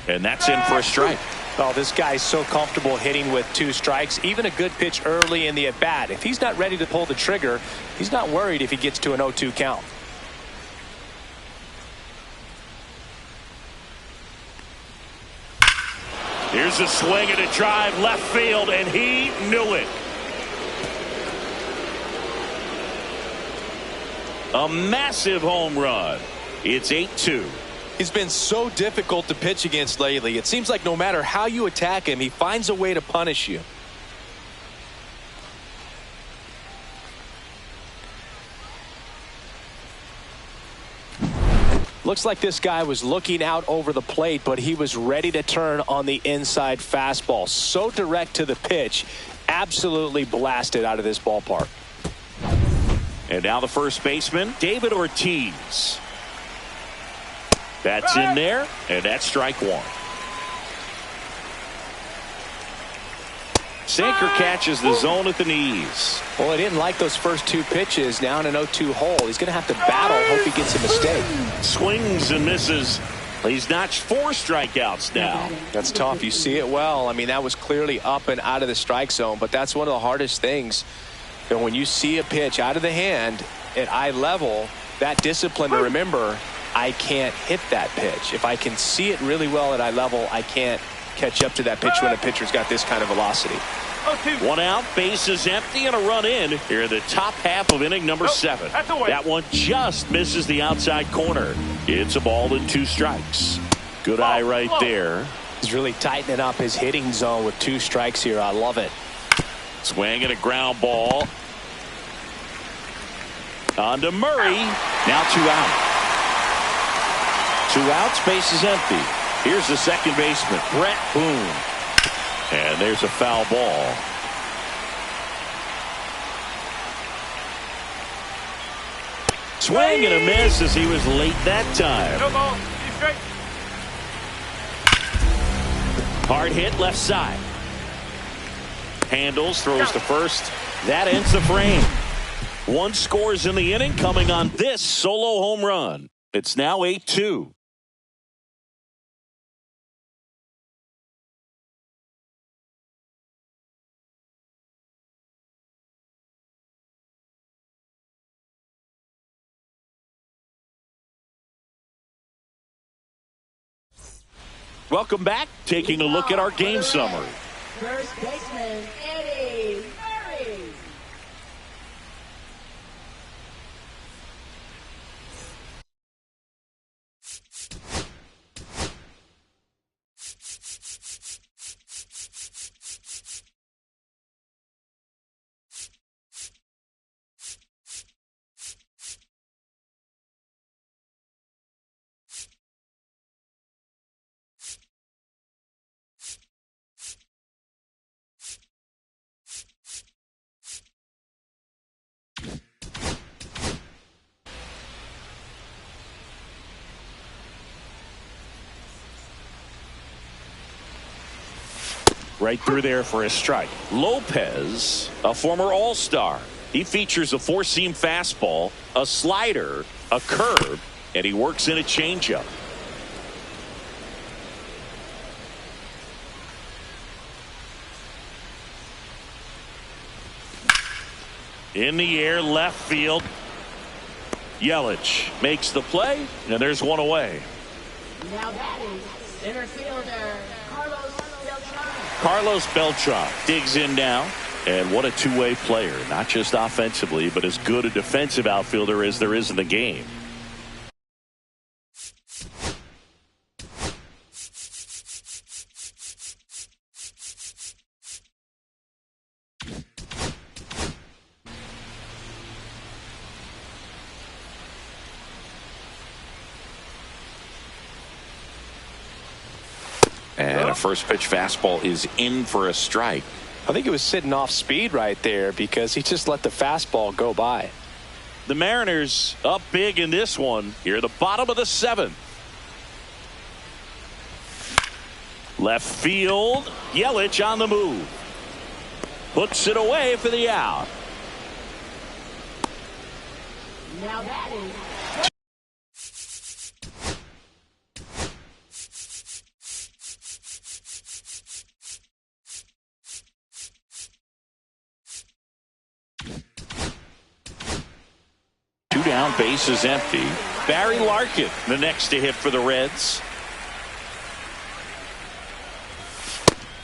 And that's in for a strike. Oh, this guy's so comfortable hitting with 2 strikes. Even a good pitch early in the at-bat. If he's not ready to pull the trigger, he's not worried if he gets to an 0-2 count. Here's a swing and a drive left field, and he knew it. A massive home run. It's 8-2. He's been so difficult to pitch against lately. It seems like no matter how you attack him, he finds a way to punish you. Looks like this guy was looking out over the plate, but he was ready to turn on the inside fastball. So direct to the pitch. Absolutely blasted out of this ballpark. And now the first baseman, David Ortiz. That's in there, and that's strike 1. Sinker catches the zone at the knees. Well, he didn't like those first 2 pitches. Now in an 0-2 hole. He's going to have to battle. Hope he gets a mistake. Swings and misses. He's notched 4 strikeouts now. That's tough. You see it well. I mean, that was clearly up and out of the strike zone, but that's one of the hardest things. And when you see a pitch out of the hand at eye level, that discipline to remember, I can't hit that pitch. If I can see it really well at eye level, I can't catch up to that pitch when a pitcher's got this kind of velocity. 1 out, bases empty, and a run in here in the top half of inning number 7. That one just misses the outside corner. It's a ball and 2 strikes. Good eye right there. He's really tightening up his hitting zone with 2 strikes here. I love it. Swing and a ground ball. On to Murray. Now 2 out. 2 outs, base is empty. Here's the second baseman, Brett Boone. And there's a foul ball. Swing and a miss as he was late that time. No ball. Straight. Hard hit left side. Handles, throws to first. That ends the frame. 1 scores in the inning coming on this solo home run. It's now 8-2. Welcome back. Taking a look at our game summary. First baseman, Eddie Murray. Right through there for a strike. Lopez, a former All-Star. He features a 4-seam fastball, a slider, a curve, and he works in a changeup. In the air, left field. Yelich makes the play, and there's one away. Now that is center fielder Carlos Beltran. Carlos Beltran digs in now. And what a two-way player, not just offensively, but as good a defensive outfielder as there is in the game. And a first pitch fastball is in for a strike. I think it was sitting off speed right there because he just let the fastball go by. The Mariners up big in this one here at the bottom of the seventh. Left field, Yelich on the move. Puts it away for the out. Now that is Two down, base is empty. Barry Larkin, the next to hit for the Reds.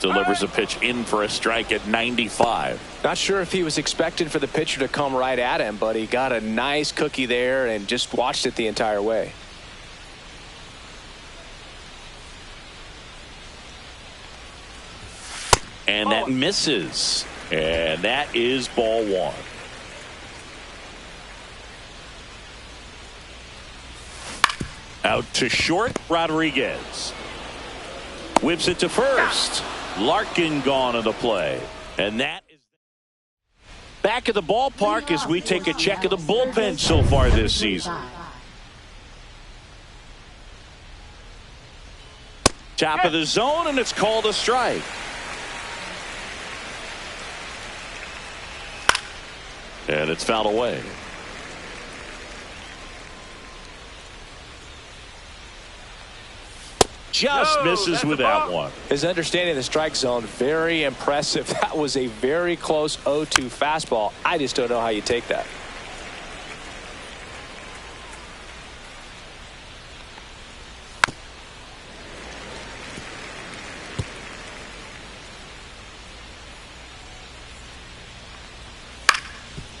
Delivers a pitch in for a strike at 95. Not sure if he was expecting for the pitcher to come right at him, but he got a nice cookie there and just watched it the entire way. And that misses. And that is ball one. Out to short, Rodriguez. Whips it to first. Larkin gone on the play. And that is back at the ballpark as we take a check of the bullpen so far this season. Top of the zone, and it's called a strike. And it's fouled away. Just misses with that one. His understanding of the strike zone, very impressive. That was a very close 0-2 fastball. I just don't know how you take that.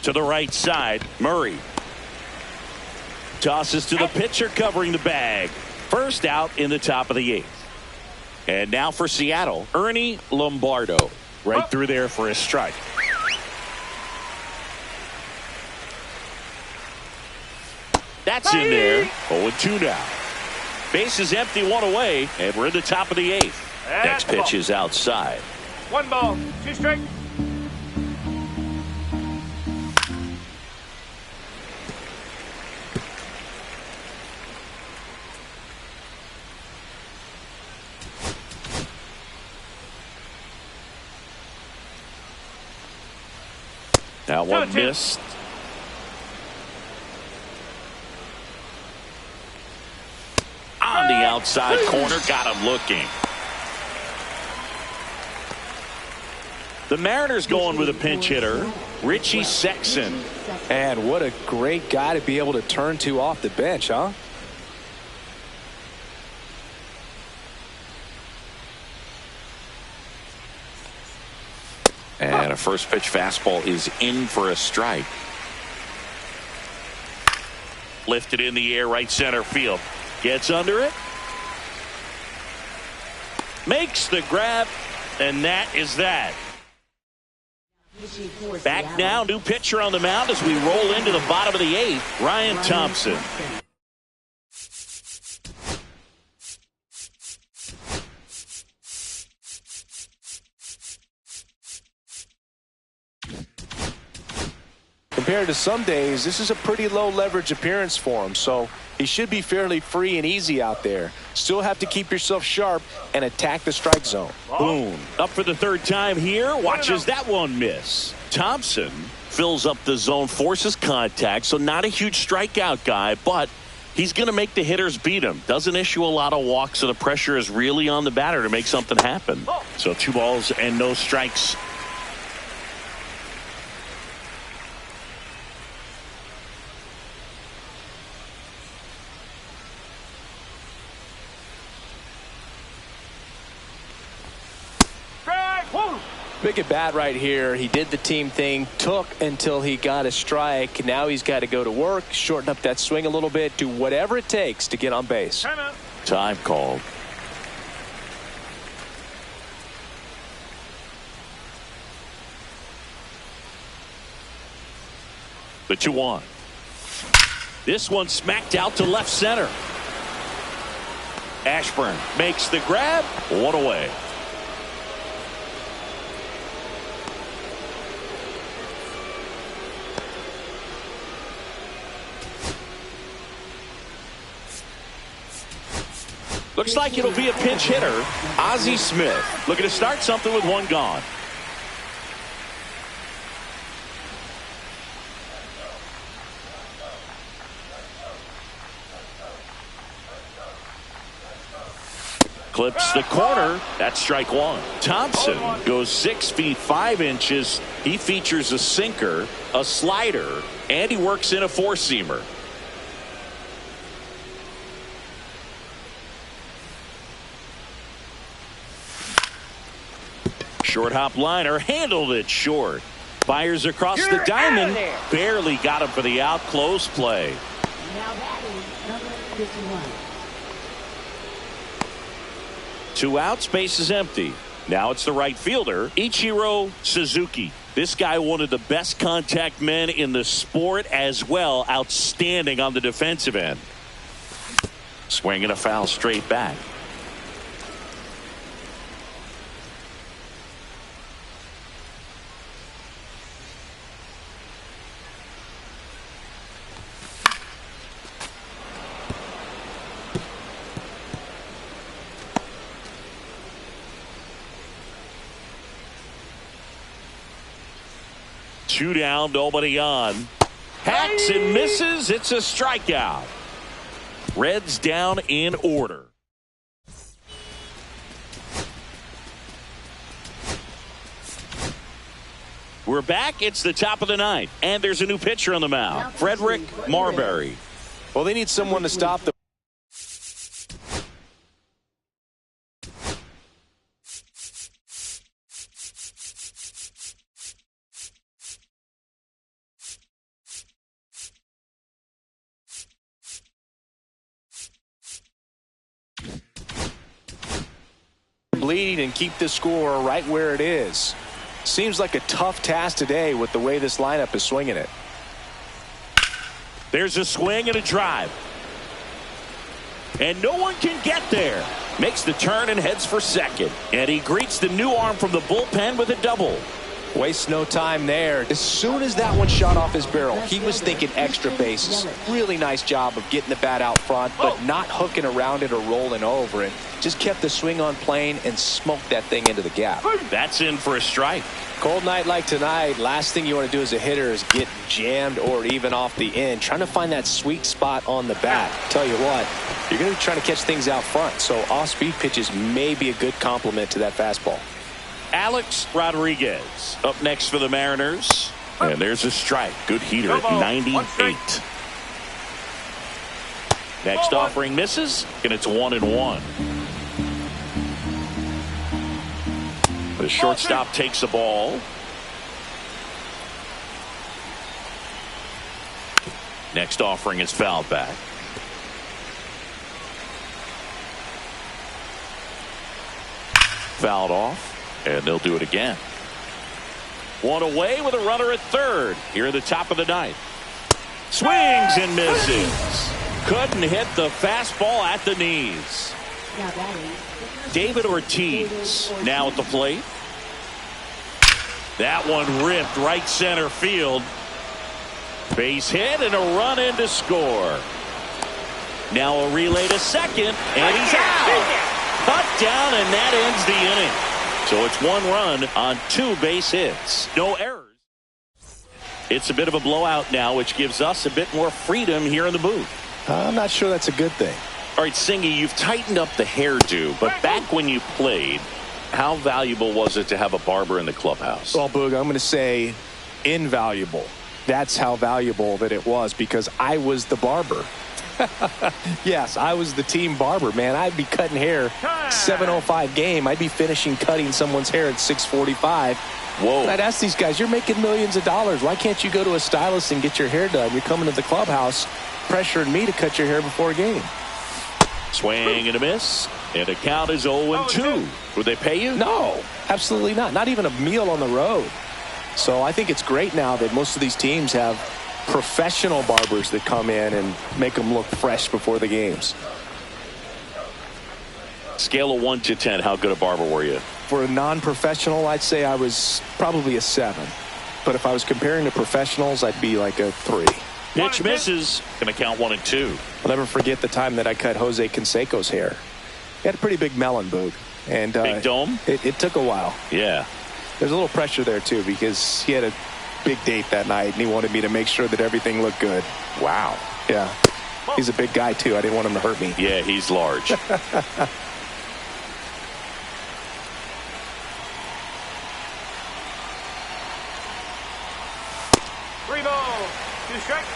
To the right side, Murray. Tosses to the pitcher covering the bag. First out in the top of the eighth. And now for Seattle, Ernie Lombardo. Right through there for a strike. That's in there. 0-2 now. Base is empty, one away, and we're in the top of the eighth. Next pitch is outside. 1 ball, 2 strikes. Now one missed. On the outside corner, got him looking. The Mariners going with a pinch hitter, Richie Sexson. And what a great guy to be able to turn to off the bench, huh? And a first pitch fastball is in for a strike. Lifted in the air, right center field. Gets under it. Makes the grab. And that is that. Back now, new pitcher on the mound as we roll into the bottom of the eighth, Ryan Thompson. Compared to some days, this is a pretty low leverage appearance for him, so he should be fairly free and easy out there. Still have to keep yourself sharp and attack the strike zone. Boom. Up for the third time here. Watches that one miss. Thompson fills up the zone, forces contact, so not a huge strikeout guy, but he's going to make the hitters beat him. Doesn't issue a lot of walks, so the pressure is really on the batter to make something happen. So 2 balls and no strikes. Big at bat right here. He did the team thing, took until he got a strike. Now he's got to go to work, shorten up that swing a little bit, do whatever it takes to get on base. Time called. The 2-1. This one smacked out to left center. Ashburn makes the grab. One away. Looks like it'll be a pinch hitter. Ozzie Smith looking to start something with one gone. Clips the corner. That's strike one. Thompson goes 6 feet 5 inches. He features a sinker, a slider, and he works in a four-seamer. Short hop liner, handled it short. Fires across the diamond. Barely got him for the out. Close play. Now batting, number 51. 2 outs, base is empty. Now it's the right fielder, Ichiro Suzuki. This guy, one of the best contact men in the sport as well. Outstanding on the defensive end. Swinging a foul straight back. Two down, nobody on. Hacks and misses. It's a strikeout. Reds down in order. We're back. It's the top of the ninth, and there's a new pitcher on the mound, Frederick Marbury. Well, they need someone to stop the lead and keep the score right where it is. Seems like a tough task today with the way this lineup is swinging it. There's a swing and a drive. And no one can get there. Makes the turn and heads for second. And he greets the new arm from the bullpen with a double. Wastes no time there. As soon as that one shot off his barrel, he was thinking extra bases. Really nice job of getting the bat out front, but not hooking around it or rolling over it. Just kept the swing on plane and smoked that thing into the gap. That's in for a strike. Cold night like tonight, last thing you want to do as a hitter is get jammed or even off the end. Trying to find that sweet spot on the bat. Tell you what, you're going to be trying to catch things out front, so off-speed pitches may be a good complement to that fastball. Alex Rodriguez up next for the Mariners. And there's a strike. Good heater at 98. Next offering misses, and it's 1-1. The shortstop takes the ball. Next offering is fouled back. Fouled off, and they'll do it again. One away with a runner at third here at the top of the ninth. Swings and misses. Couldn't hit the fastball at the knees. Now batting, David Ortiz now at the plate. That one ripped right center field. Base hit and a run in to score. Now a relay to second, and he's out. Cut down, and that ends the inning. So it's 1 run on 2 base hits. No errors. It's a bit of a blowout now, which gives us a bit more freedom here in the booth. I'm not sure that's a good thing. All right, Singy, you've tightened up the hairdo, but back when you played, how valuable was it to have a barber in the clubhouse? Well, Boog, I'm going to say invaluable. That's how valuable that it was, because I was the barber. Yes, I was the team barber, man. I'd be cutting hair 7:05 game. I'd be finishing cutting someone's hair at 6:45. Whoa. And I'd ask these guys, you're making millions of dollars. Why can't you go to a stylist and get your hair done? You're coming to the clubhouse pressuring me to cut your hair before a game. Swing and a miss. And the count is 0-2. Would they pay you? No, absolutely not. Not even a meal on the road. So I think it's great now that most of these teams have professional barbers that come in and make them look fresh before the games. Scale of 1 to 10, how good a barber were you? For a non-professional, I'd say I was probably a 7. But if I was comparing to professionals, I'd be like a 3. Pitch misses. Going to count 1 and 2. I'll never forget the time that I cut Jose Canseco's hair. He had a pretty big melon, Boog. And big dome? It took a while. Yeah. There's a little pressure there, too, because he had a big date that night, and he wanted me to make sure that everything looked good. Wow. Yeah. He's a big guy, too. I didn't want him to hurt me. Yeah, he's large. 3 balls, 2 strikes.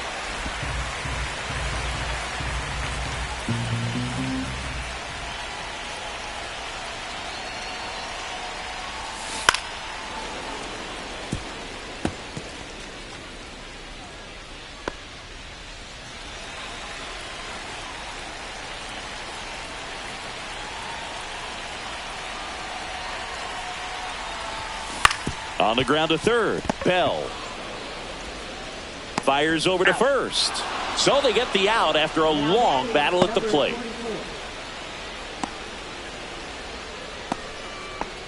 On the ground to third. Bell fires over to first. So they get the out after a long battle at the plate.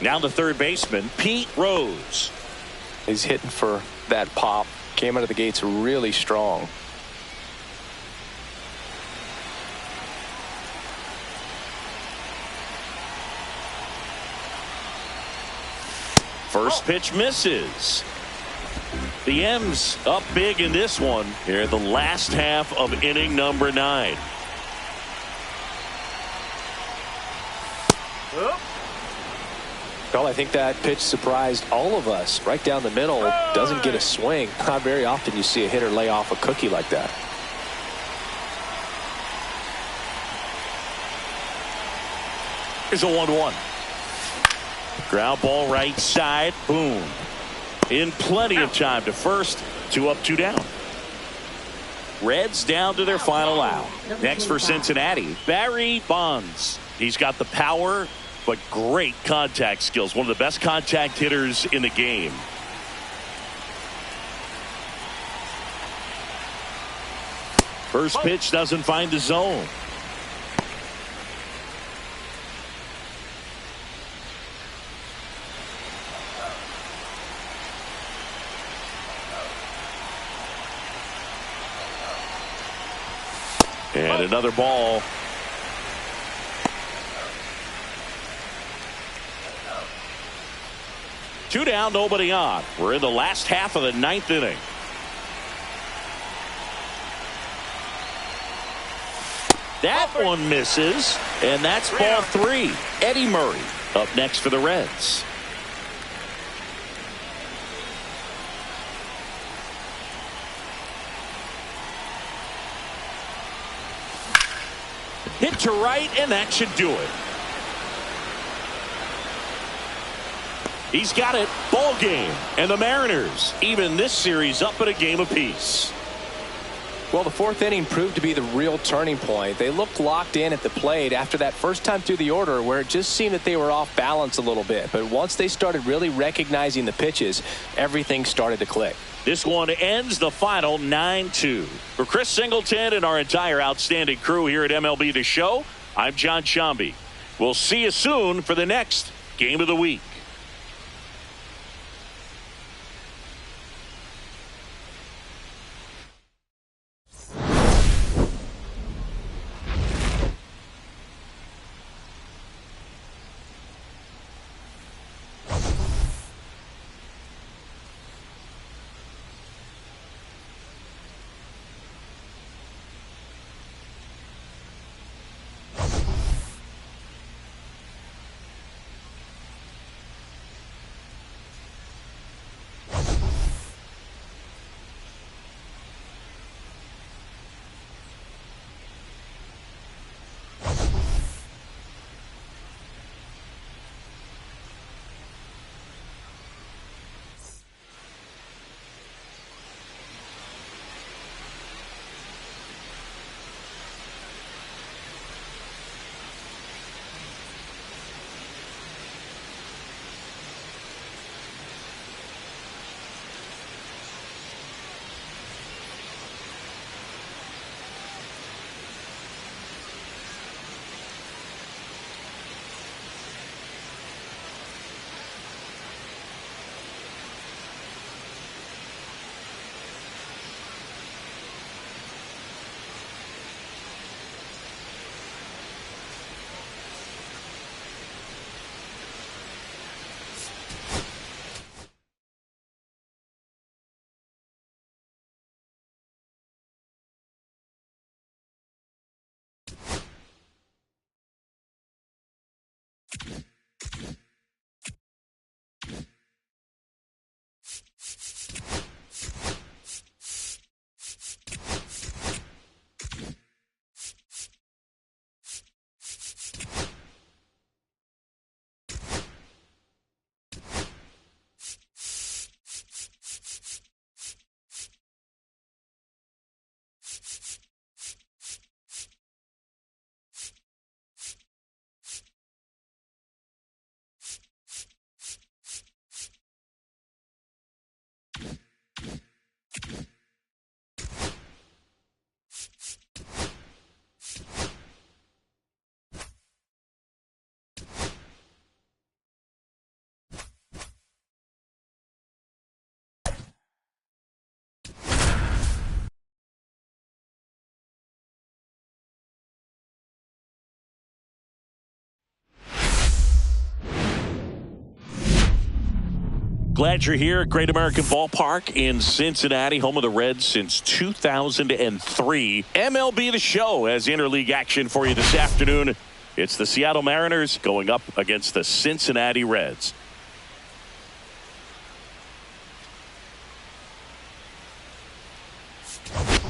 Now the third baseman, Pete Rose. He's hitting for that pop. Came out of the gates really strong. First pitch misses. The M's up big in this one here in the last half of inning number 9. Well, I think that pitch surprised all of us. Right down the middle, doesn't get a swing. Not very often you see a hitter lay off a cookie like that. Here's a 1-1. Ground ball right side. Boom. In plenty of time to first. 2 up, 2 down. Reds down to their final out. Next for Cincinnati, Barry Bonds. He's got the power, but great contact skills. One of the best contact hitters in the game. First pitch doesn't find the zone. And another ball. Two down, nobody on. We're in the last half of the 9th inning. That one misses, and that's ball 3. Eddie Murray up next for the Reds. Hit to right, and that should do it. He's got it. Ball game. And the Mariners even this series up at a game apiece. Well, the 4th inning proved to be the real turning point. They looked locked in at the plate after that first time through the order where it just seemed that they were off balance a little bit. But once they started really recognizing the pitches, everything started to click. This one ends the final 9-2. For Chris Singleton and our entire outstanding crew here at MLB The Show, I'm John Shambi. We'll see you soon for the next Game of the Week. Glad you're here at Great American Ballpark in Cincinnati, home of the Reds since 2003. MLB The Show has interleague action for you this afternoon. It's the Seattle Mariners going up against the Cincinnati Reds.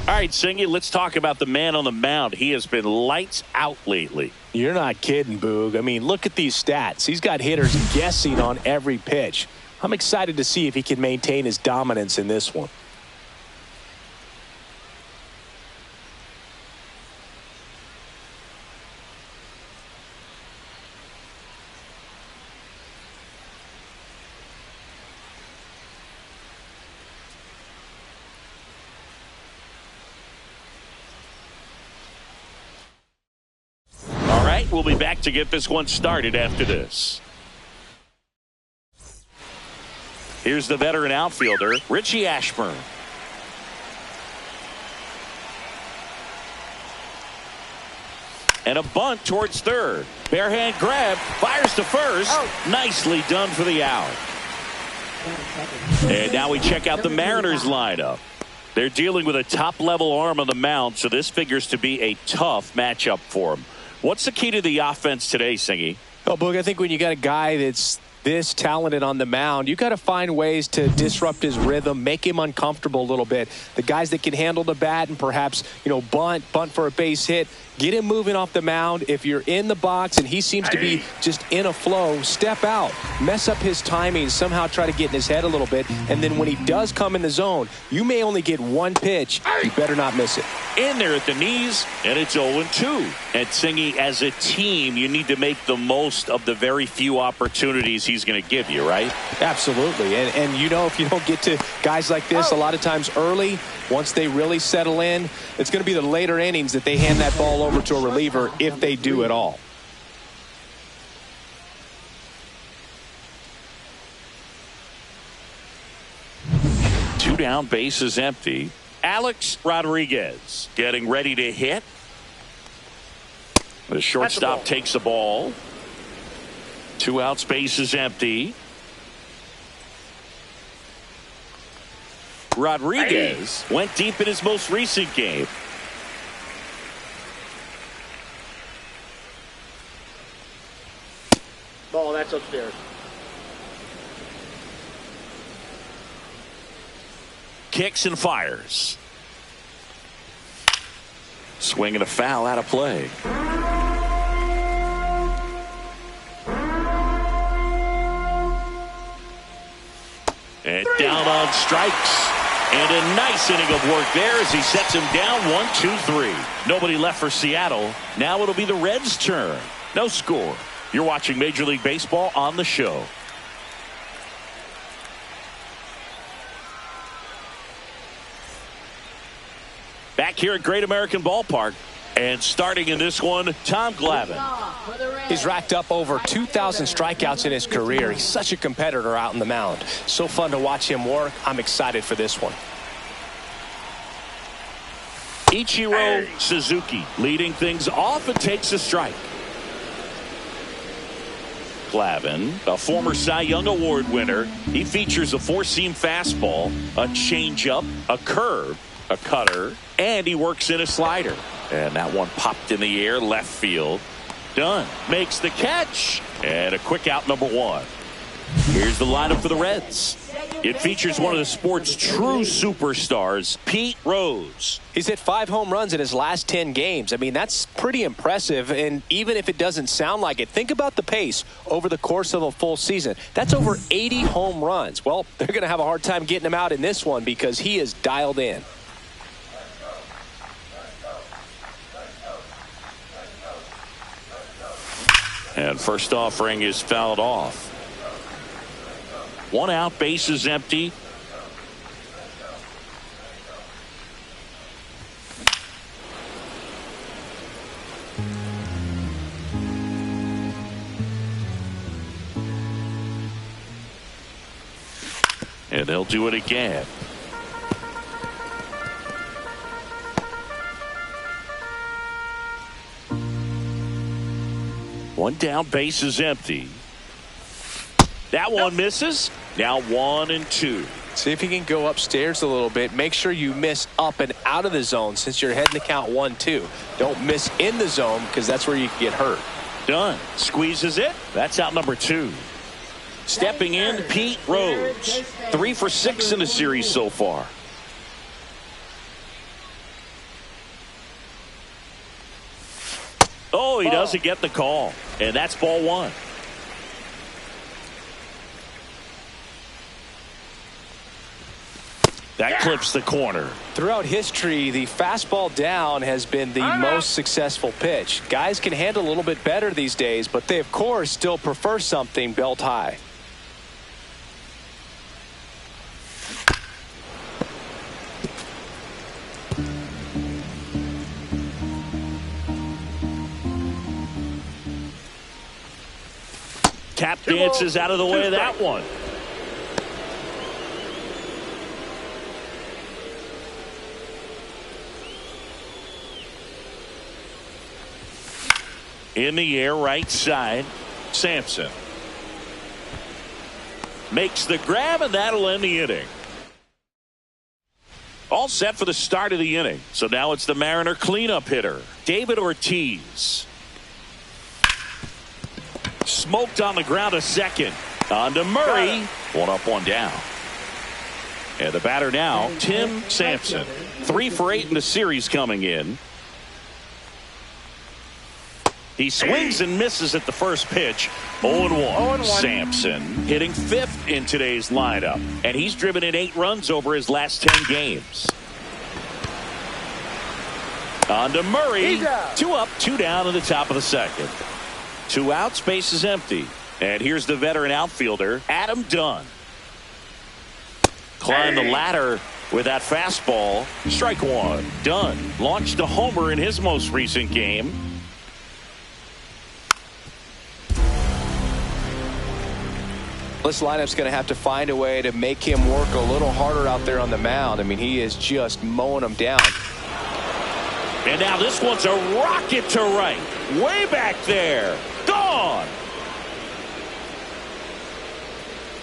All right, Singy, let's talk about the man on the mound. He has been lights out lately. You're not kidding, Boog. I mean, look at these stats. He's got hitters guessing on every pitch. I'm excited to see if he can maintain his dominance in this one. All right, we'll be back to get this one started after this. Here's the veteran outfielder, Richie Ashburn. And a bunt towards third. Barehand grab, fires to first. Nicely done for the out. And now we check out the Mariners lineup. They're dealing with a top-level arm on the mound, so this figures to be a tough matchup for them. What's the key to the offense today, Singy? Oh, Boog, I think when you got a guy that's this talented on the mound, you got to find ways to disrupt his rhythm, make him uncomfortable a little bit. The guys that can handle the bat and perhaps, bunt for a base hit, get him moving off the mound. If you're in the box and he seems to be just in a flow, step out, mess up his timing, somehow try to get in his head a little bit. And then when he does come in the zone, you may only get one pitch. You better not miss it. In there at the knees, and it's 0-2. And Singy, as a team, you need to make the most of the very few opportunities he's going to give you, right? Absolutely. And if you don't get to guys like this a lot of times early, once they really settle in, it's going to be the later innings that they hand that ball over to a reliever, if they do at all. Two down, bases empty. Alex Rodriguez getting ready to hit. The shortstop takes the ball. 2 outs, bases empty. Rodriguez went deep in his most recent game. Ball, that's upstairs. Kicks and fires. Swing and a foul out of play. And down on strikes. And a nice inning of work there as he sets him down 1-2-3. Nobody left for Seattle. Now it'll be the Reds' turn. No score. You're watching Major League Baseball on the show. Back here at Great American Ballpark. And starting in this one, Tom Glavine. He's racked up over 2,000 strikeouts in his career. He's such a competitor out in the mound. So fun to watch him work. I'm excited for this one. Ichiro Suzuki leading things off and takes a strike. Glavine, a former Cy Young Award winner. He features a four-seam fastball, a changeup, a curve, a cutter, and he works in a slider. And that one popped in the air, left field. Dunn makes the catch. And a quick out, number one. Here's the lineup for the Reds. It features one of the sport's true superstars, Pete Rose. He's hit 5 home runs in his last 10 games. I mean, that's pretty impressive. And even if it doesn't sound like it, think about the pace over the course of a full season. That's over 80 home runs. Well, they're going to have a hard time getting him out in this one because he is dialed in. And first offering is fouled off. 1 out, bases empty. And they'll do it again. One down, base is empty. That one misses. Now 1-2. See if you can go upstairs a little bit. Make sure you miss up and out of the zone since you're heading to count 1-2. Don't miss in the zone because that's where you can get hurt. Done. Squeezes it. That's out number 2. Stepping in, Pete Rose. 3 for 6 in the series so far. Oh, he doesn't get the call. And that's ball 1. That clips the corner. Throughout history, the fastball down has been the most successful pitch. Guys can handle a little bit better these days, but they, of course, still prefer something belt high. Tap dances out of the way of that one. In the air, right side. Sampson makes the grab, and that'll end the inning. All set for the start of the inning. So now it's the Mariner cleanup hitter, David Ortiz. Smoked on the ground to second. On to Murray. 1 up, 1 down. And the batter now, Tim Sampson. 3 for 8 in the series coming in. He swings and misses at the first pitch. 0-1. Sampson hitting 5th in today's lineup. And he's driven in 8 runs over his last 10 games. On to Murray. 2 up, 2 down in the top of the second. 2 outs, base is empty. And here's the veteran outfielder, Adam Dunn. Climb the ladder with that fastball. Strike 1. Dunn launched a homer in his most recent game. This lineup's going to have to find a way to make him work a little harder out there on the mound. I mean, he is just mowing them down. And now this one's a rocket to right. Way back there. Gone.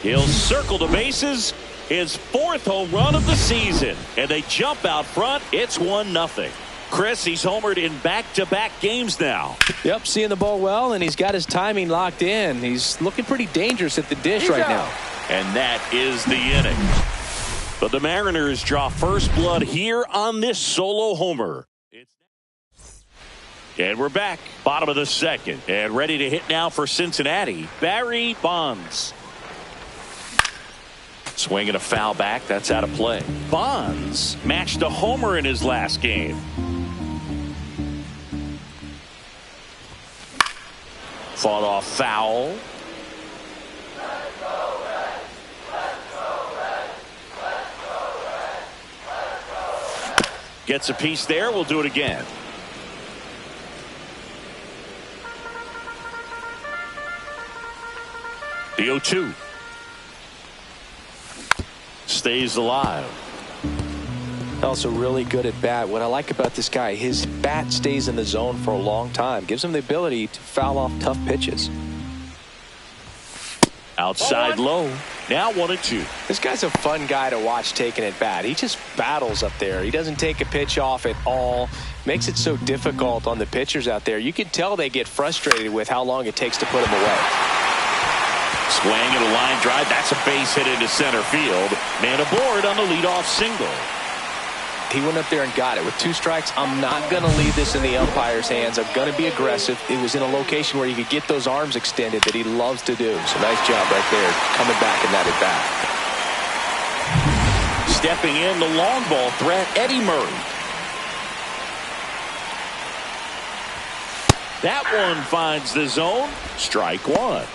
He'll circle the bases. His 4th home run of the season. And they jump out front. It's 1-0. Chris, he's homered in back-to-back games now. Yep, seeing the ball well, and he's got his timing locked in. He's looking pretty dangerous at the dish right now. And that is the inning. But the Mariners draw first blood here on this solo homer. And we're back. Bottom of the second. And ready to hit now for Cincinnati, Barry Bonds. Swinging a foul back. That's out of play. Bonds matched a homer in his last game. Fought off foul. Gets a piece there. We'll do it again. The 0-2. Stays alive. Also really good at bat. What I like about this guy, his bat stays in the zone for a long time. Gives him the ability to foul off tough pitches. Outside low. Now 1-2. This guy's a fun guy to watch taking at bat. He just battles up there. He doesn't take a pitch off at all. Makes it so difficult on the pitchers out there. You can tell they get frustrated with how long it takes to put him away. Swing and a line drive. That's a base hit into center field. Man aboard on the leadoff single. He went up there and got it. With 2 strikes, I'm not going to leave this in the umpire's hands. I'm going to be aggressive. It was in a location where you could get those arms extended that he loves to do. So nice job right there, coming back in that at bat. Stepping in, the long ball threat, Eddie Murray. That one finds the zone. Strike 1.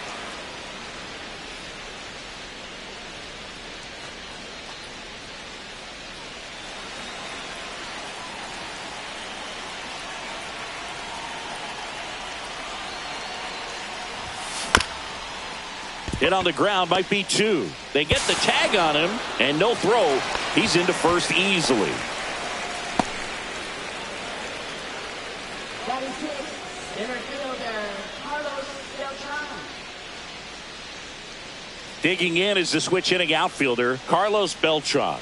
Hit on the ground, might be 2. They get the tag on him, and no throw. He's into first easily. Batting 6, center fielder, Carlos Beltran. Digging in is the switch hitting outfielder, Carlos Beltran.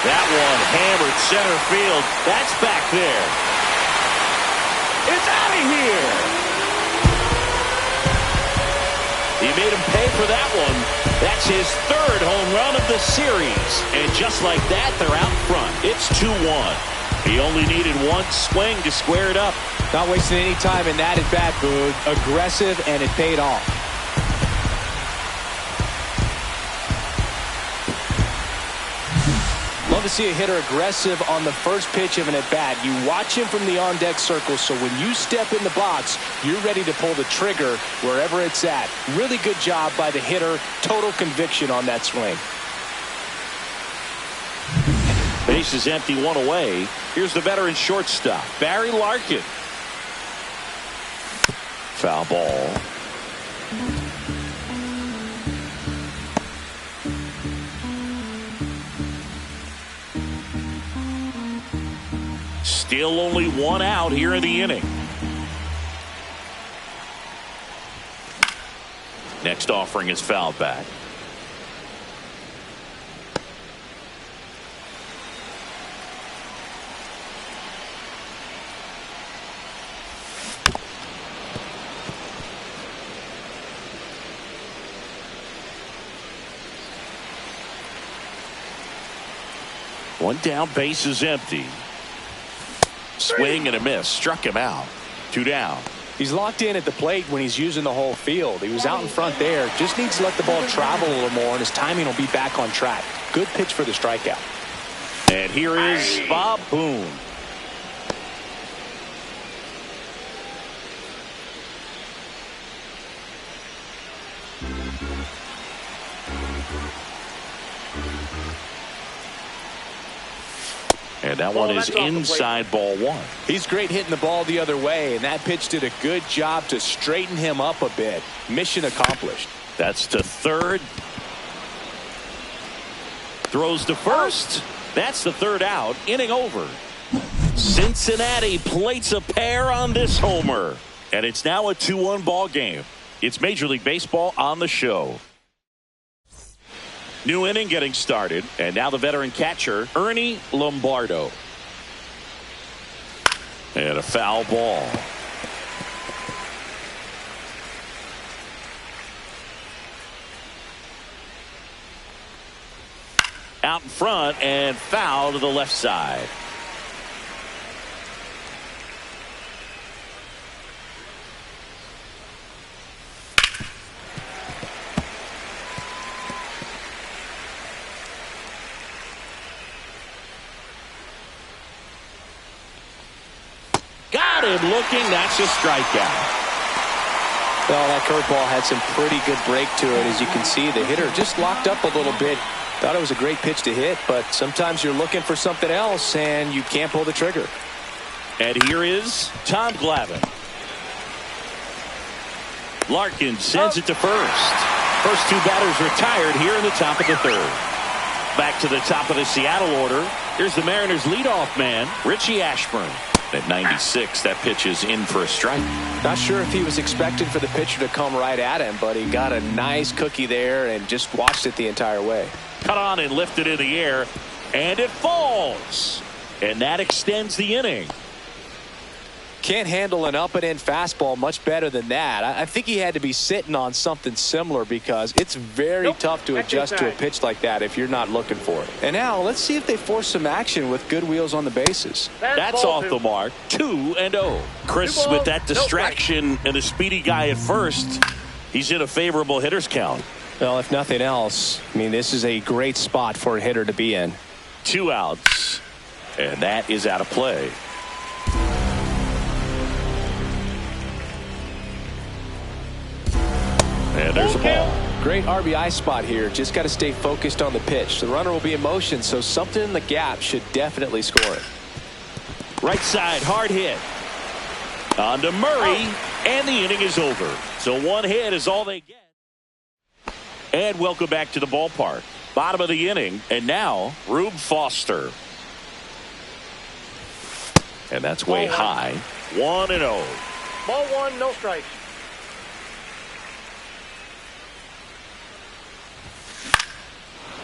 That one hammered center field. That's back there. It's out of here. He made him pay for that one. That's his third home run of the series. And just like that, they're out front. It's 2-1. He only needed one swing to square it up. Not wasting any time in that at bat, Boog. Aggressive, and it paid off. Love to see a hitter aggressive on the first pitch of an at-bat. You watch him from the on-deck circle, so when you step in the box, you're ready to pull the trigger wherever it's at. Really good job by the hitter. Total conviction on that swing. Base is empty, one away. Here's the veteran shortstop, Barry Larkin. Foul ball. Still only one out here in the inning. Next offering is fouled back. One down, base is empty. Swing and a miss. Struck him out. 2 down. He's locked in at the plate when he's using the whole field. He was out in front there. Just needs to let the ball travel a little more, and his timing will be back on track. Good pitch for the strikeout. And here is Bob Boone. And that one is inside ball one. He's great hitting the ball the other way, and that pitch did a good job to straighten him up a bit. Mission accomplished. That's to third. Throws to first. That's the third out. Inning over. Cincinnati plates a pair on this homer. And it's now a 2-1 ball game. It's Major League Baseball on the show. New inning getting started, and now the veteran catcher, Ernie Lombardo. And a foul ball. Out in front and foul to the left side. Got him looking. That's a strikeout. Well, that curveball had some pretty good break to it. As you can see, the hitter just locked up a little bit. Thought it was a great pitch to hit, but sometimes you're looking for something else, and you can't pull the trigger. And here is Tom Glavine. Larkin sends it to first. First two batters retired here in the top of the third. Back to the top of the Seattle order. Here's the Mariners leadoff man, Richie Ashburn. At 96, that pitch is in for a strike. Not sure if he was expecting for the pitcher to come right at him, but he got a nice cookie there and just watched it the entire way. Cut on and lifted in the air, and it falls. And that extends the inning. Can't handle an up-and-in fastball much better than that. I think he had to be sitting on something similar because it's very tough to adjust to a pitch like that if you're not looking for it. And now let's see if they force some action with good wheels on the bases. That's off the mark. 2-0. Chris, with that distraction and a speedy guy at first, he's in a favorable hitter's count. Well, if nothing else, I mean, this is a great spot for a hitter to be in. 2 outs, and that is out of play. And there's a ball. Great RBI spot here. Just got to stay focused on the pitch. The runner will be in motion, so something in the gap should definitely score it. Right side, hard hit. On to Murray, and the inning is over. So one hit is all they get. And welcome back to the ballpark. Bottom of the inning, and now Rube Foster. And that's way high. 1-0. Ball one, no strikes.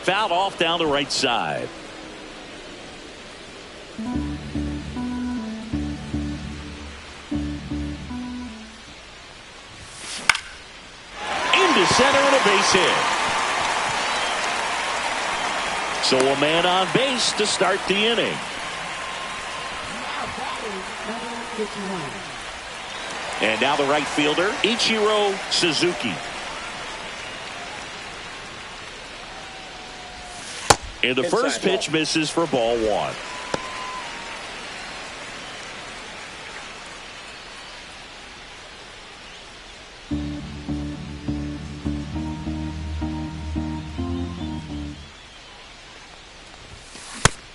Fouled off down the right side. Into center and a base hit. So a man on base to start the inning. And now the right fielder, Ichiro Suzuki. And the first pitch misses for ball one.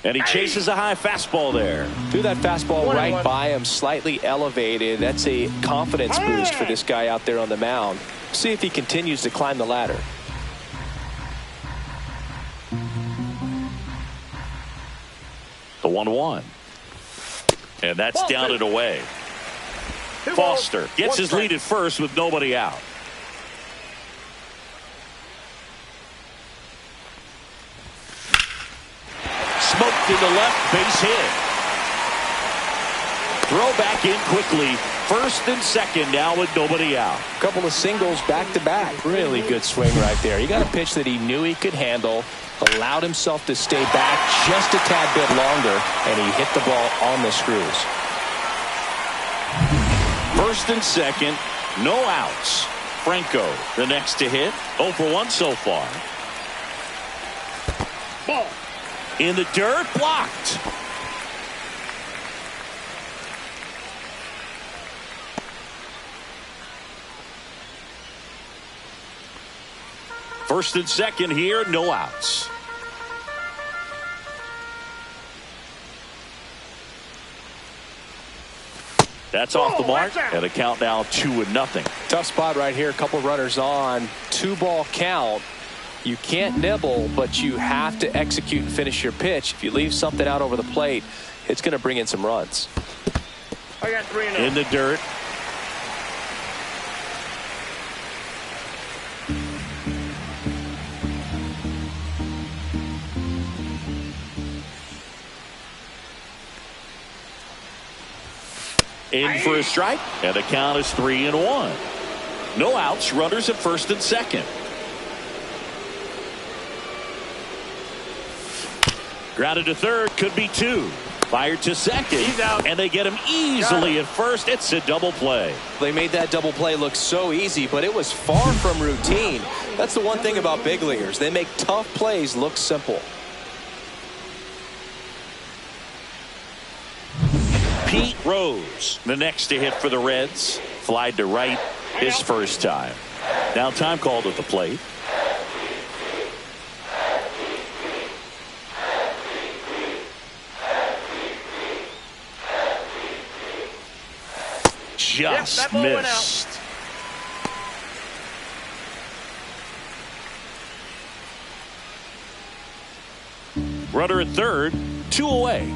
And he chases a high fastball there. Threw that fastball right by him, slightly elevated. That's a confidence boost for this guy out there on the mound. See if he continues to climb the ladder. The 1-1. And that's down and away. Foster gets his lead at first with nobody out. Smoked into left, base hit. Throw back in quickly. First and second now with nobody out. A couple of singles back to back. Really good swing right there. He got a pitch that he knew he could handle, allowed himself to stay back just a tad bit longer, and he hit the ball on the screws. First and second, no outs. Franco, the next to hit. 0 for 1 so far. Ball. In the dirt, blocked. First and second here, no outs. That's off the mark, and a count now 2-0. Tough spot right here. A couple runners on. 2-ball count. You can't nibble, but you have to execute and finish your pitch. If you leave something out over the plate, it's going to bring in some runs. I got 3-0. In the dirt. In for a strike, and the count is 3-1. No outs, runners at first and second. Grounded to third, could be 2. Fired to second, he's out, and they get him easily at first. It's a double play. They made that double play look so easy, but it was far from routine. That's the one thing about big leaguers. They make tough plays look simple. Pete Rose, the next to hit for the Reds. Flied to right his first time. Now time called at the plate. Just missed. Runner at third, 2 away.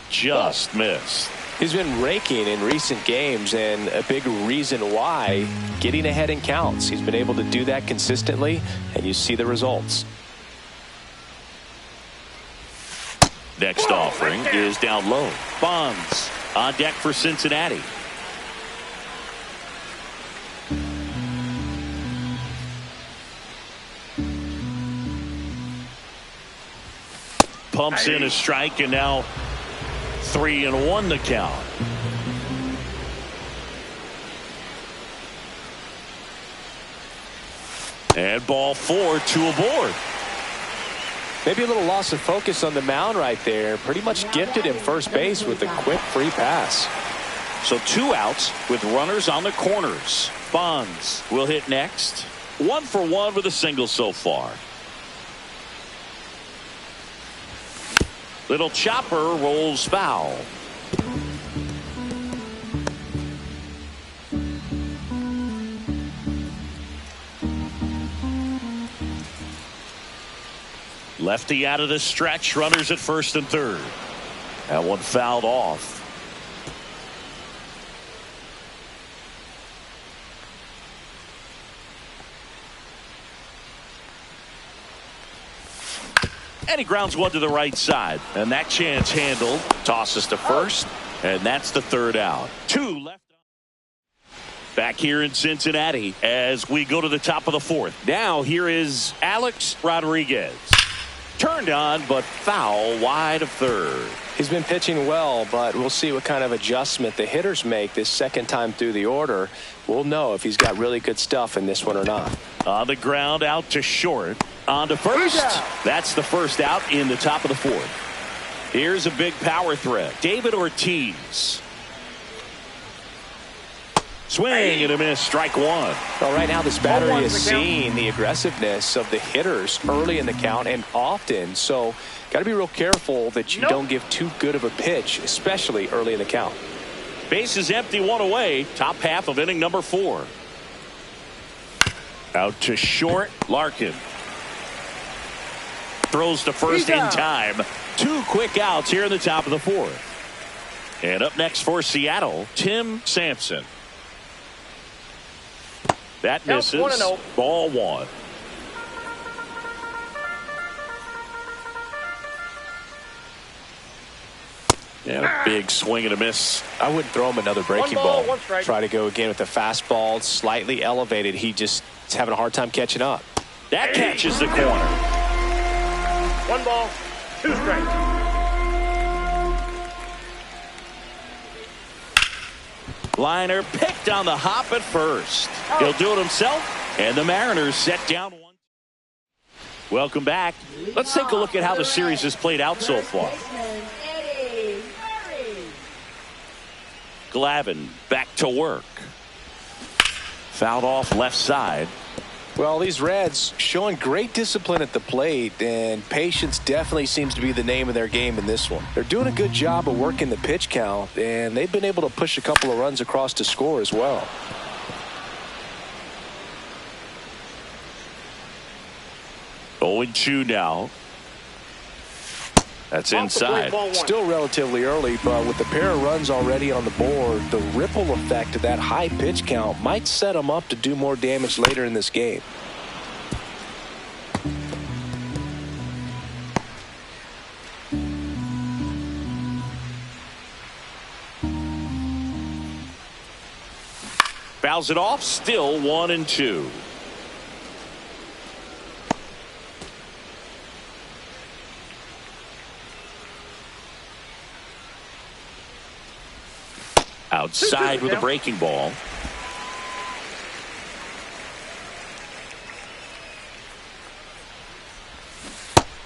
Just missed. He's been raking in recent games, and a big reason why, getting ahead in counts. He's been able to do that consistently, and you see the results. Next offering is down low. Bonds on deck for Cincinnati. Pumps in a strike, and now 3-1 the count. And ball 4, 2 aboard. Maybe a little loss of focus on the mound right there. Pretty much gifted him first base with a quick free pass. So 2 outs with runners on the corners. Bonds will hit next. 1 for 1 with a single so far. Little chopper rolls foul. Lefty out of the stretch. Runners at first and third. That one fouled off. And he grounds one to the right side. And that chance handled. Tosses to first. And that's the third out. Two left. Back here in Cincinnati as we go to the top of the fourth. Now here is Alex Rodriguez. Turned on, but foul wide of third. He's been pitching well, but we'll see what kind of adjustment the hitters make this second time through the order. We'll know if he's got really good stuff in this one or not. On the ground, out to short. On to first. That's the first out in the top of the fourth. Here's a big power threat. David Ortiz. Swing and a miss. Strike one. Well, right now this battery is seeing the aggressiveness of the hitters early in the count and often. So got to be real careful that you don't give too good of a pitch, especially early in the count. Base is empty, one away. Top half of inning number 4. Out to short. Larkin. Throws to first in time. 2 quick outs here in the top of the fourth. And up next for Seattle, Tim Sampson. That misses. Ball 1. And a big swing and a miss. I wouldn't throw him another breaking ball. Try to go again with the fastball, slightly elevated. He just is having a hard time catching up. That catches the corner. 1 ball, 2 strikes. Liner picked on the hop at first. He'll do it himself, and the Mariners set down 1. Welcome back. Let's take a look at how the series has played out so far. Glavine back to work. Fouled off left side. Well, these Reds showing great discipline at the plate, and patience definitely seems to be the name of their game in this one. They're doing a good job of working the pitch count, and they've been able to push a couple of runs across to score as well. Going 2 now. That's inside. Still relatively early, but with the pair of runs already on the board, the ripple effect of that high pitch count might set them up to do more damage later in this game. Fouls it off. Still 1-2. Outside with a breaking ball.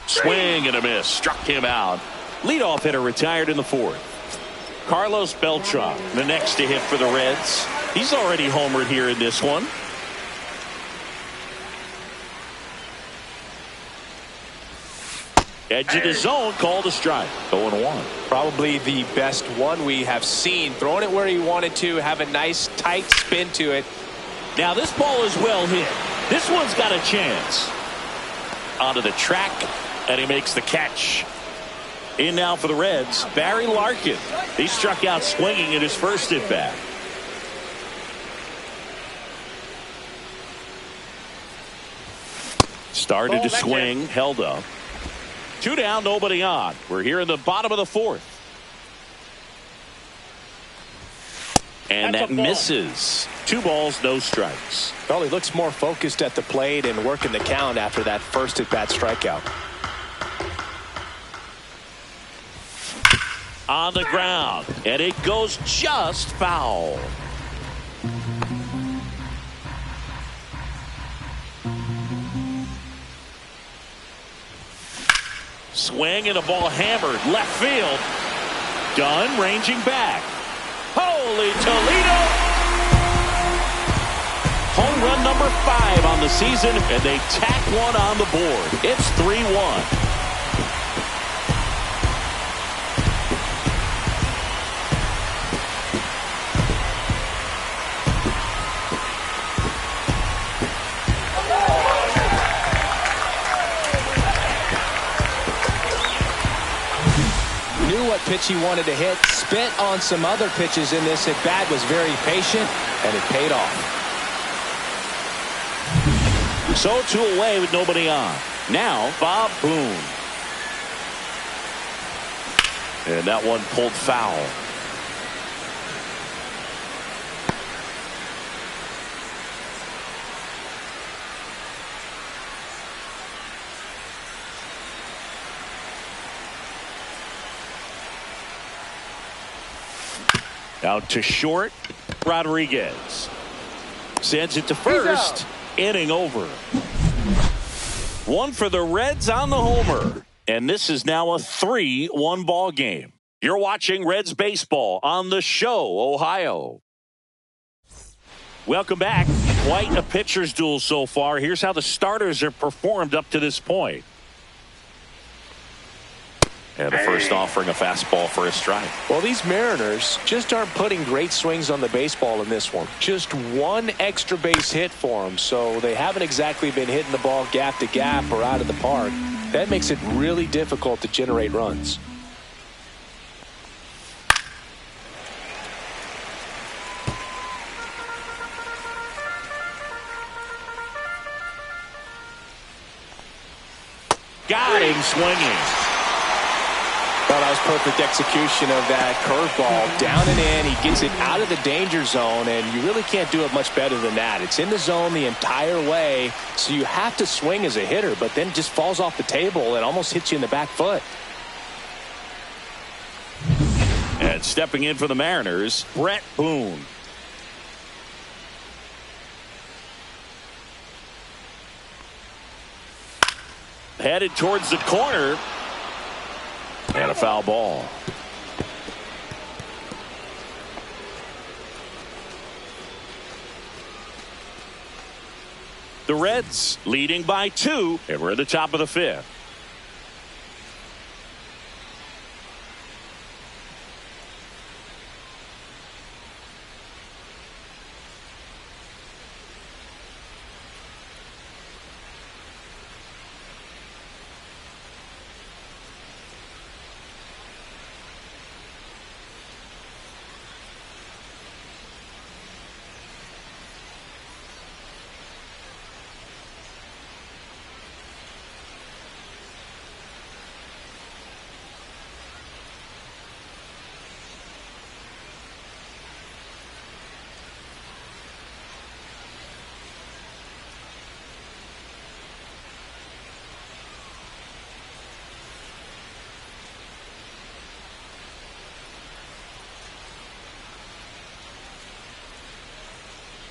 Swing and a miss. Struck him out. Leadoff hitter retired in the 4th. Carlos Beltran, the next to hit for the Reds. He's already homered here in this one. Edge of the zone, called a strike. 0-1. Probably the best one we have seen. Throwing it where he wanted to, have a nice tight spin to it. Now this ball is well hit. This one's got a chance. Onto the track, and he makes the catch. In now for the Reds, Barry Larkin. He struck out swinging in his first at bat. Started to swing, held up. 2 down, nobody on. We're here in the bottom of the 4th. And that misses. 2 balls, no strikes. Well, he looks more focused at the plate and working the count after that first at bat strikeout. On the ground, and it goes just foul. Swing and a ball hammered left field. Dunn ranging back. Holy Toledo! Home run number 5 on the season, and they tack one on the board. It's 3-1. what pitch he wanted to hit. Spent on some other pitches in this at bat. Was very patient, and it paid off. So 2 away with nobody on. Now Bob Boone. And that one pulled foul. Out to short. Rodriguez sends it to first. Inning over. One for the Reds on the homer. And this is now a 3-1 ball game. You're watching Reds baseball on the Show, Ohio. Welcome back. Quite a pitcher's duel so far. Here's how the starters have performed up to this point. And the first offering a fastball for a strike. Well, these Mariners just aren't putting great swings on the baseball in this one. Just one extra base hit for them, so they haven't exactly been hitting the ball gap to gap or out of the park. That makes it really difficult to generate runs. Got him swinging. Well, that was perfect execution of that curveball. Down and in. He gets it out of the danger zone, and you really can't do it much better than that. It's in the zone the entire way, so you have to swing as a hitter, but then it just falls off the table and almost hits you in the back foot. And stepping in for the Mariners, Brett Boone. Headed towards the corner. And a foul ball. The Reds leading by 2, and we're at the top of the 5th.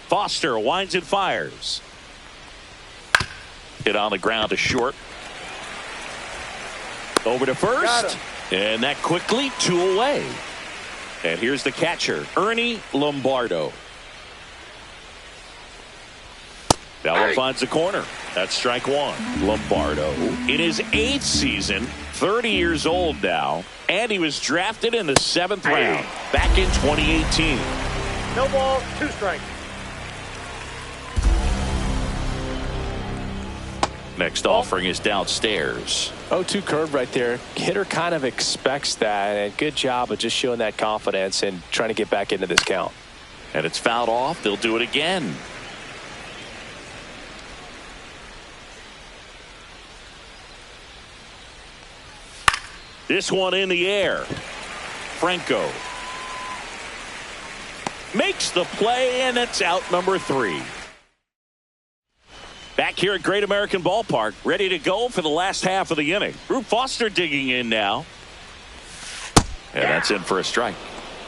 Foster winds and fires. Hit on the ground to short. Over to first. And that quickly 2 away. And here's the catcher, Ernie Lombardo. That one finds the corner. That's strike 1. Lombardo in his 8th season, 30 years old now, and he was drafted in the 7th round back in 2018. No ball, 2 strikes. Next offering is downstairs. 0-2 curve right there. Hitter kind of expects that, and good job of just showing that confidence and trying to get back into this count. And it's fouled off. They'll do it again. This one in the air. Franco makes the play, and it's out number 3. Back here at Great American Ballpark, ready to go for the last half of the inning. Rube Foster digging in now. And that's in for a strike.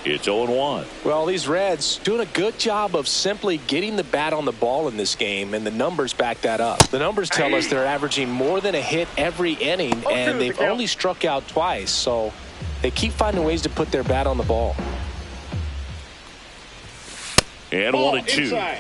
It's 0-1. Well, these Reds doing a good job of simply getting the bat on the ball in this game, and the numbers back that up. The numbers tell us they're averaging more than a hit every inning, and they've only struck out twice, so they keep finding ways to put their bat on the ball. And 1-2. Inside.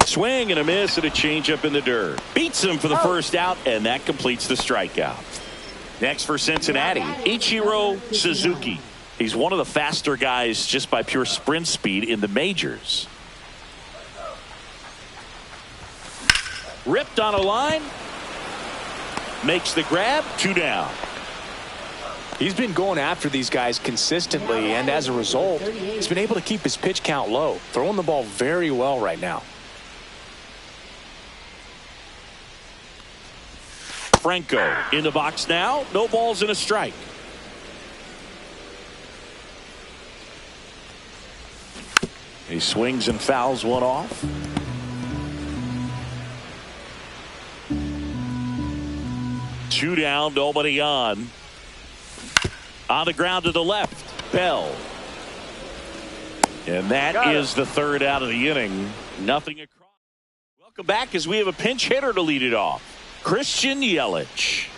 Swing and a miss and a changeup in the dirt. Beats him for the first out, and that completes the strikeout. Next for Cincinnati, Ichiro Suzuki. He's one of the faster guys just by pure sprint speed in the majors. Ripped on a line. Makes the grab. 2 down. He's been going after these guys consistently, and as a result, he's been able to keep his pitch count low, throwing the ball very well right now. Franco in the box now. No balls and a strike. He swings and fouls one off. Two down, nobody on. On the ground to the left, Bell. And that is the third out of the inning. Nothing across. Welcome back as we have a pinch hitter to lead it off. Christian Yelich.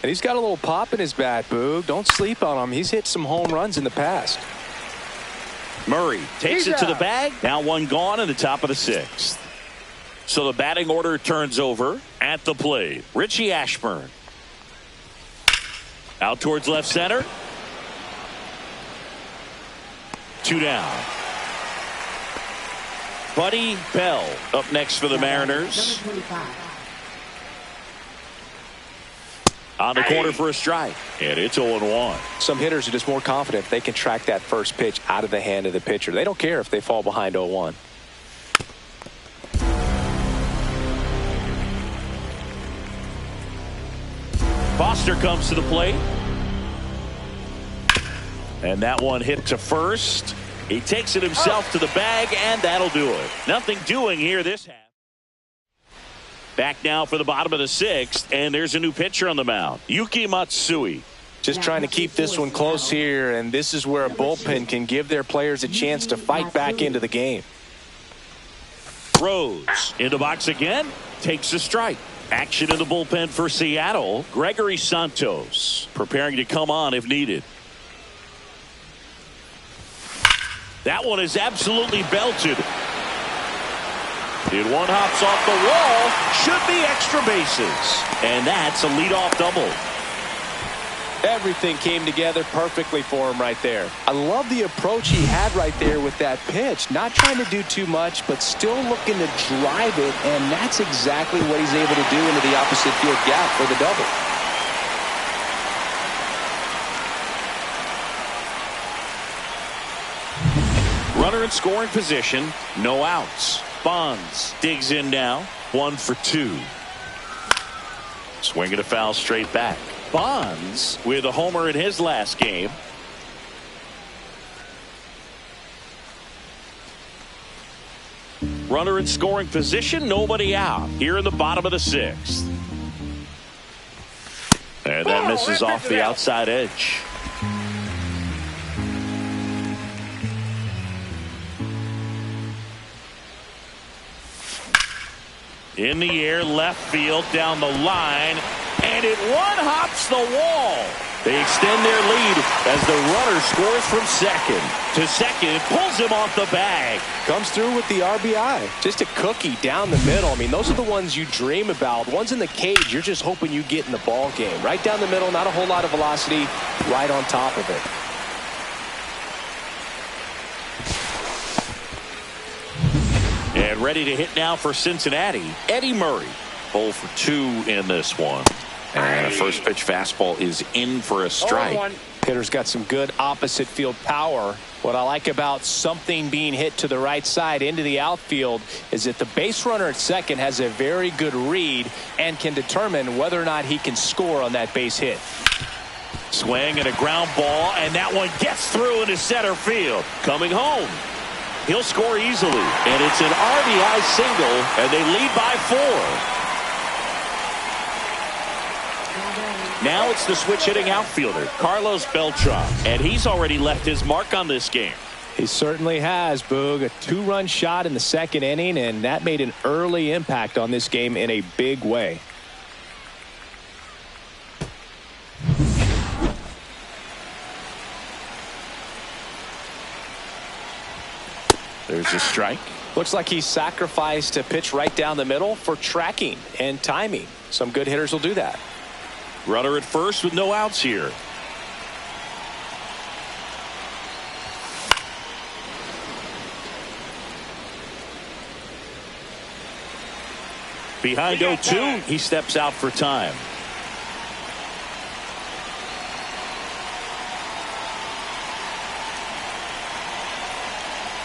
And he's got a little pop in his bat, Boog. Don't sleep on him. He's hit some home runs in the past. Murray takes it to the bag. Now one gone in the top of the 6th. So the batting order turns over at the plate. Richie Ashburn. Out towards left center. 2 down. Buddy Bell up next for the Mariners. On the corner for a strike. And it's 0-1. Some hitters are just more confident if they can track that first pitch out of the hand of the pitcher. They don't care if they fall behind 0-1. Foster comes to the plate. And that one hit to first. He takes it himself to the bag, and that'll do it. Nothing doing here this half. Back now for the bottom of the 6th, and there's a new pitcher on the mound. Yuki Matsui. Just trying to keep this one close here, and this is where a bullpen can give their players a chance to fight back into the game. Rose in the box again. Takes a strike. Action in the bullpen for Seattle. Gregory Santos preparing to come on if needed. That one is absolutely belted. And one hops off the wall. Should be extra bases. And that's a leadoff double. Everything came together perfectly for him right there. I love the approach he had right there with that pitch. Not trying to do too much, but still looking to drive it. And that's exactly what he's able to do into the opposite field gap for the double. Runner in scoring position. No outs. Bonds digs in now. 1 for 2. Swing and a foul straight back. Bonds with a homer in his last game. Runner in scoring position. Nobody out. Here in the bottom of the 6th. And that misses off the outside edge. In the air, left field, down the line, and it one-hops the wall. They extend their lead as the runner scores from second. To second, pulls him off the bag. Comes through with the RBI. Just a cookie down the middle. I mean, those are the ones you dream about. Ones in the cage, you're just hoping you get in the ball game. Right down the middle, not a whole lot of velocity, right on top of it. And ready to hit now for Cincinnati, Eddie Murray. 0 for 2 in this one. And a first pitch fastball is in for a strike. Hitter's got some good opposite field power. What I like about something being hit to the right side into the outfield is that the base runner at second has a very good read and can determine whether or not he can score on that base hit. Swing and a ground ball, and that one gets through into center field. Coming home. He'll score easily, and it's an RBI single, and they lead by 4. Now it's the switch hitting outfielder, Carlos Beltran, and he's already left his mark on this game. He certainly has, Boog. A 2-run shot in the second inning, and that made an early impact on this game in a big way. There's a strike. Looks like he sacrificed a pitch right down the middle for tracking and timing. Some good hitters will do that. Runner at first with no outs here. Behind 0-2, he steps out for time.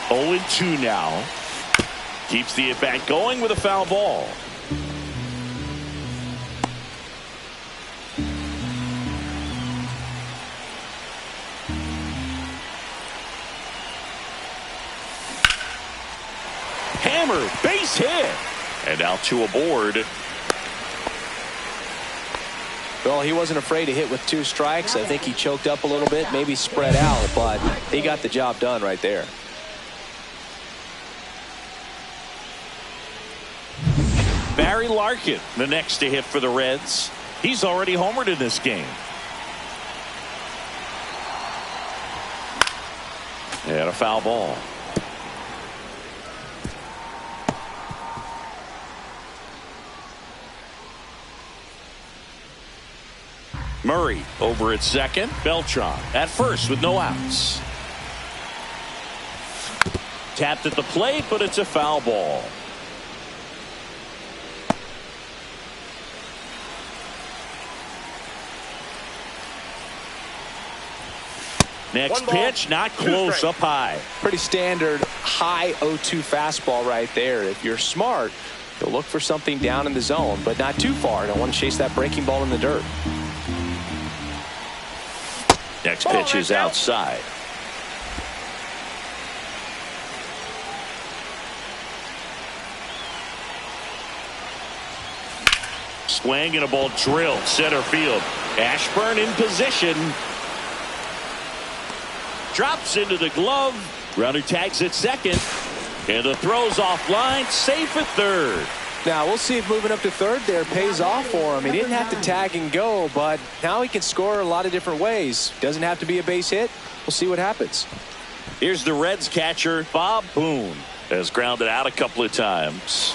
Oh, 2 now. Keeps the at-bat going with a foul ball. Hammer, base hit. And now 2 aboard. Well, he wasn't afraid to hit with 2 strikes. I think he choked up a little bit, maybe spread out, but he got the job done right there. Barry Larkin, the next to hit for the Reds. He's already homered in this game. And a foul ball. Murray over at second. Beltran at first with no outs. Tapped at the plate, but it's a foul ball. Next pitch, not close, up high. Pretty standard high 0-2 fastball right there. If you're smart, you'll look for something down in the zone, but not too far. Don't want to chase that breaking ball in the dirt. Next pitch is outside. Swing and a ball drilled center field. Ashburn in position. Drops into the glove. Runner tags at second. And the throw's offline. Safe at third. Now we'll see if moving up to third there pays off for him. He didn't have to tag and go, but now he can score a lot of different ways. Doesn't have to be a base hit. We'll see what happens. Here's the Reds catcher, Bob Boone. Has grounded out a couple of times.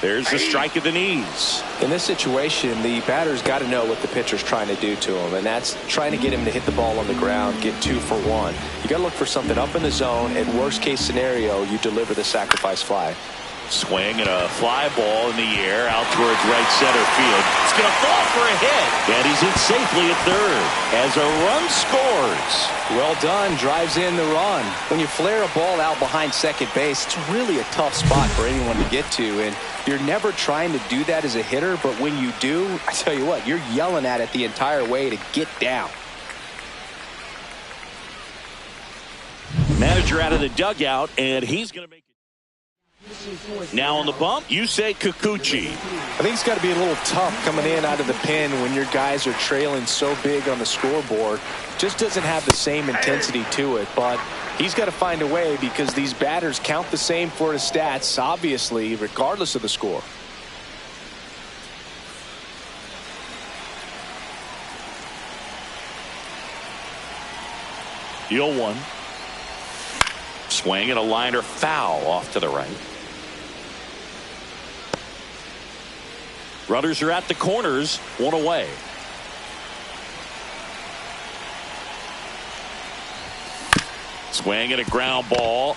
There's the strike at the knees. In this situation, the batter's got to know what the pitcher's trying to do to him, and that's trying to get him to hit the ball on the ground, get 2 for 1. You got to look for something up in the zone. At worst case scenario, you deliver the sacrifice fly. Swing and a fly ball in the air out towards right center field. It's going to fall for a hit. And he's in safely at third as a run scores. Well done. Drives in the run. When you flare a ball out behind second base, it's really a tough spot for anyone to get to. And you're never trying to do that as a hitter. But when you do, I tell you what, you're yelling at it the entire way to get down. Manager out of the dugout, and he's going to make it. Now on the bump, you say Kikuchi. I think it's got to be a little tough coming in out of the pen when your guys are trailing so big on the scoreboard. Just doesn't have the same intensity to it, but he's got to find a way because these batters count the same for his stats, obviously, regardless of the score. The 0-1. Swing and a liner foul off to the right. Runners are at the corners, 1 away. Swing and a ground ball.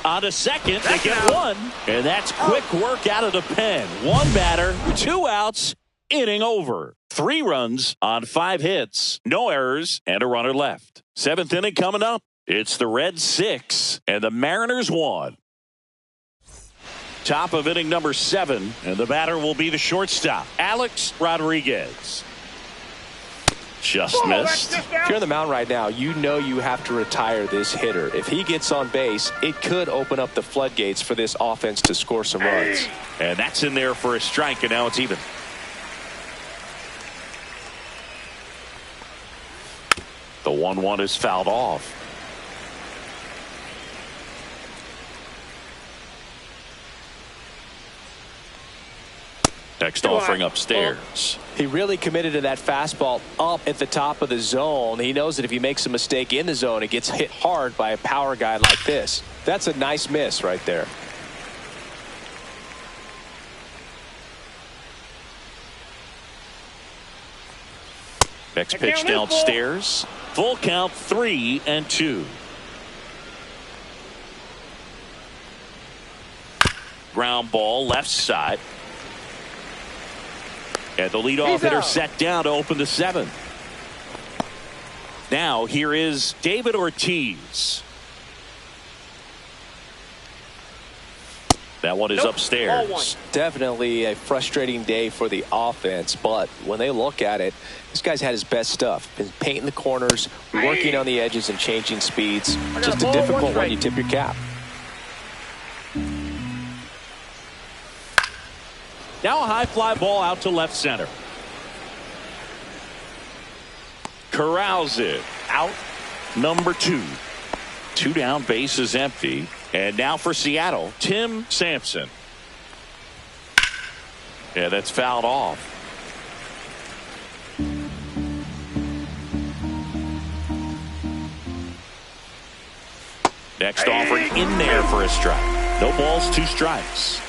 On to second, they get 1. And that's quick work out of the pen. 1 batter, 2 outs, inning over. 3 runs on 5 hits, no errors, and a runner left. 7th inning coming up. It's the Reds 6 and the Mariners 1. Top of inning number 7, and the batter will be the shortstop, Alex Rodriguez. Just missed. If you're on the mound right now, you know you have to retire this hitter. If he gets on base, it could open up the floodgates for this offense to score some runs. And that's in there for a strike, and now it's even. The 1-1 is fouled off. Next offering upstairs. He really committed to that fastball up at the top of the zone. He knows that if he makes a mistake in the zone, it gets hit hard by a power guy like this. That's a nice miss right there. Next pitch downstairs. Full count, 3-2. ground ball left side. And the leadoff hitter set down to open the 7th. Now here is David Ortiz. That one is upstairs. Definitely a frustrating day for the offense, but when they look at it, this guy's had his best stuff. Been painting the corners, working on the edges, and changing speeds. Just a difficult one. You tip your cap. Now a high fly ball out to left center. Corrals it out. Number 2. 2 down, base is empty. And now for Seattle, Tim Sampson. Yeah, that's fouled off. Next offering in there for a strike. No balls, 2 strikes.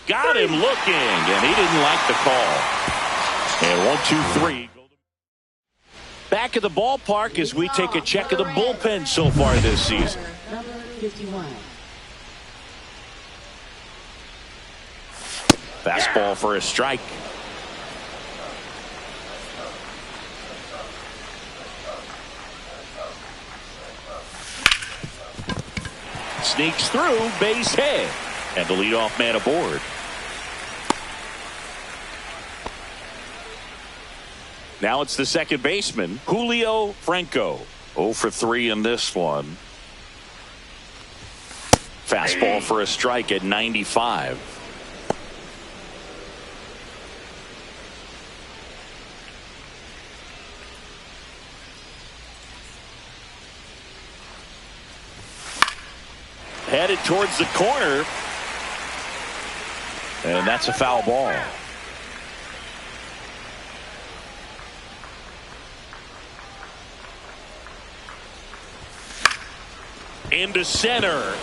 Got him looking, and he didn't like the call. And 1, 2, 3. Back at the ballpark as we take a check of the bullpen so far this season. Number 51. Fastball for a strike. Sneaks through, base hit. And the leadoff man aboard. Now it's the second baseman, Julio Franco. 0 for 3 in this one. Fastball for a strike at 95. Headed towards the corner. And that's a foul ball. Into center.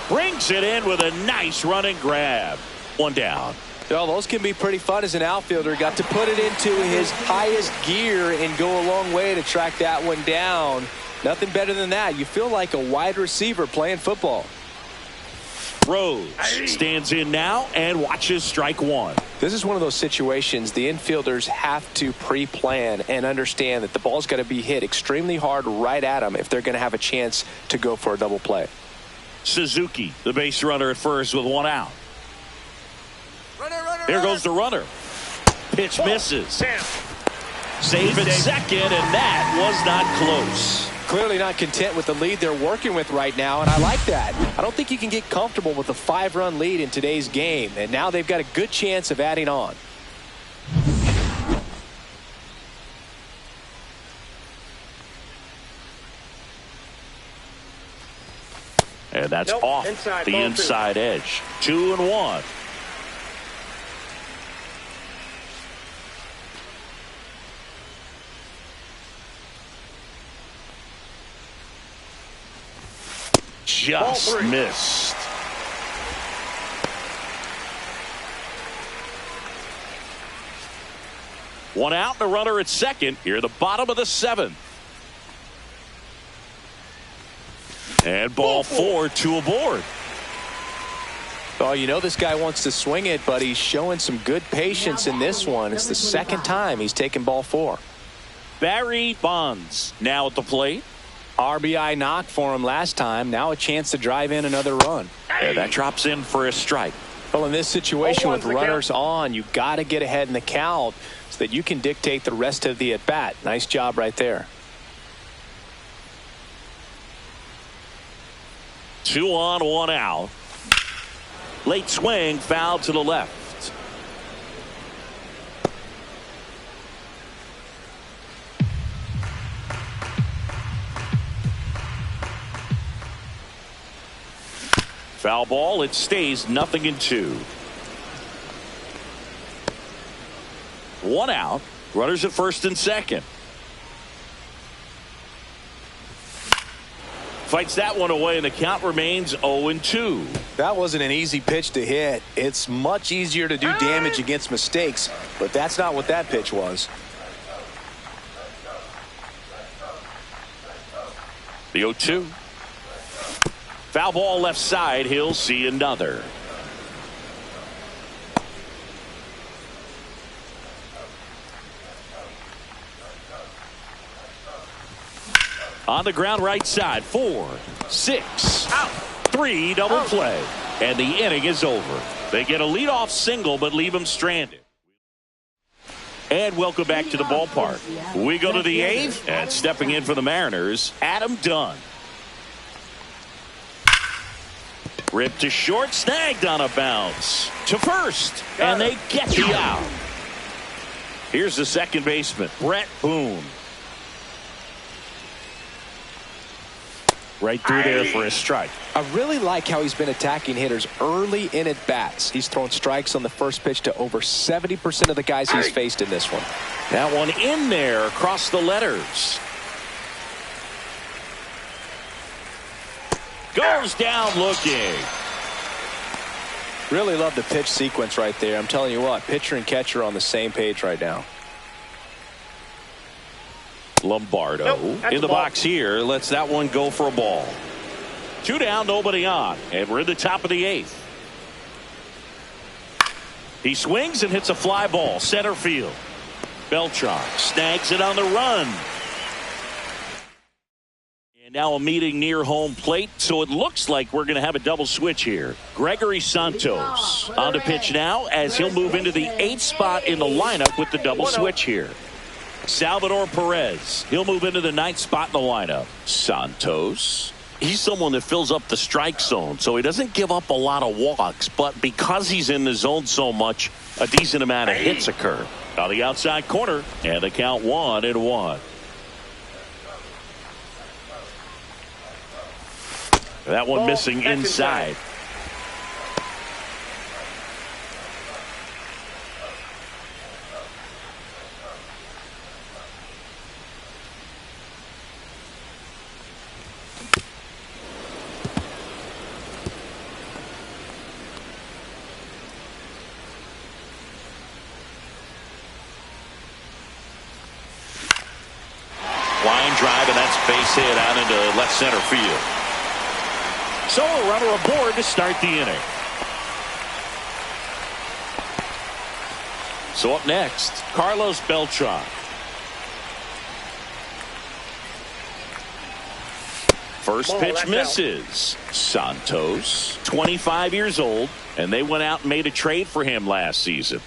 Brings it in with a nice running grab. 1 down. Well, those can be pretty fun as an outfielder. Got to put it into his highest gear and go a long way to track that one down. Nothing better than that. You feel like a wide receiver playing football. Rose stands in now and watches strike 1. This is one of those situations the infielders have to pre-plan and understand that the ball's got to be hit extremely hard right at them if they're going to have a chance to go for a double play. Suzuki, the base runner at first with 1 out. Here goes the runner. Pitch misses. Safe at second, and that was not close. Clearly not content with the lead they're working with right now, and I like that. I don't think you can get comfortable with a 5-run lead in today's game, and now they've got a good chance of adding on. And that's off the inside edge. 2-1. Just missed. One out and a runner at second. Here at the bottom of the 7th. And ball 4, 2 aboard. Oh, you know this guy wants to swing it, but he's showing some good patience in this one. It's the second time he's taken ball 4. Barry Bonds now at the plate. RBI knock for him last time. Now a chance to drive in another run. And that drops in for a strike. Well, in this situation with runners on, you've got to get ahead in the count so that you can dictate the rest of the at-bat. Nice job right there. 2 on, 1 out. Late swing, foul to the left. Foul ball. It stays 0-2. 1 out. Runners at first and second. Fights that one away, and the count remains 0-2. That wasn't an easy pitch to hit. It's much easier to do damage against mistakes, but that's not what that pitch was. The 0-2. Foul ball left side. He'll see another. On the ground right side. 4, 6, out. 3 double play. And the inning is over. They get a leadoff single but leave him stranded. And welcome back to the ballpark. We go to the 8th, and stepping in for the Mariners, Adam Dunn. Ripped to short, snagged on a bounce. To first, and they get the out. Here's the second baseman, Brett Boone. Right through there for a strike. I really like how he's been attacking hitters early in at bats. He's thrown strikes on the first pitch to over 70% of the guys he's faced in this one. That one in there across the letters. Goes down looking. Really love the pitch sequence right there. I'm telling you what, pitcher and catcher are on the same page right now. Lombardo in the box here. Lets that one go for a ball. 2 down, nobody on. And we're in the top of the 8th. He swings and hits a fly ball. Center field. Beltran snags it on the run. And now a meeting near home plate. So it looks like we're going to have a double switch here. Gregory Santos on the pitch now as he'll move into the 8th spot in the lineup with the double switch here. Salvador Perez. He'll move into the 9th spot in the lineup. Santos. He's someone that fills up the strike zone, so he doesn't give up a lot of walks, but because he's in the zone so much, a decent amount of hits occur. On the outside corner, and the count 1-1. That one missing inside. Line drive, and that's base hit out into left center field. So a runner aboard to start the inning. So up next, Carlos Beltran. First pitch misses. Santos, 25 years old, and they went out and made a trade for him last season.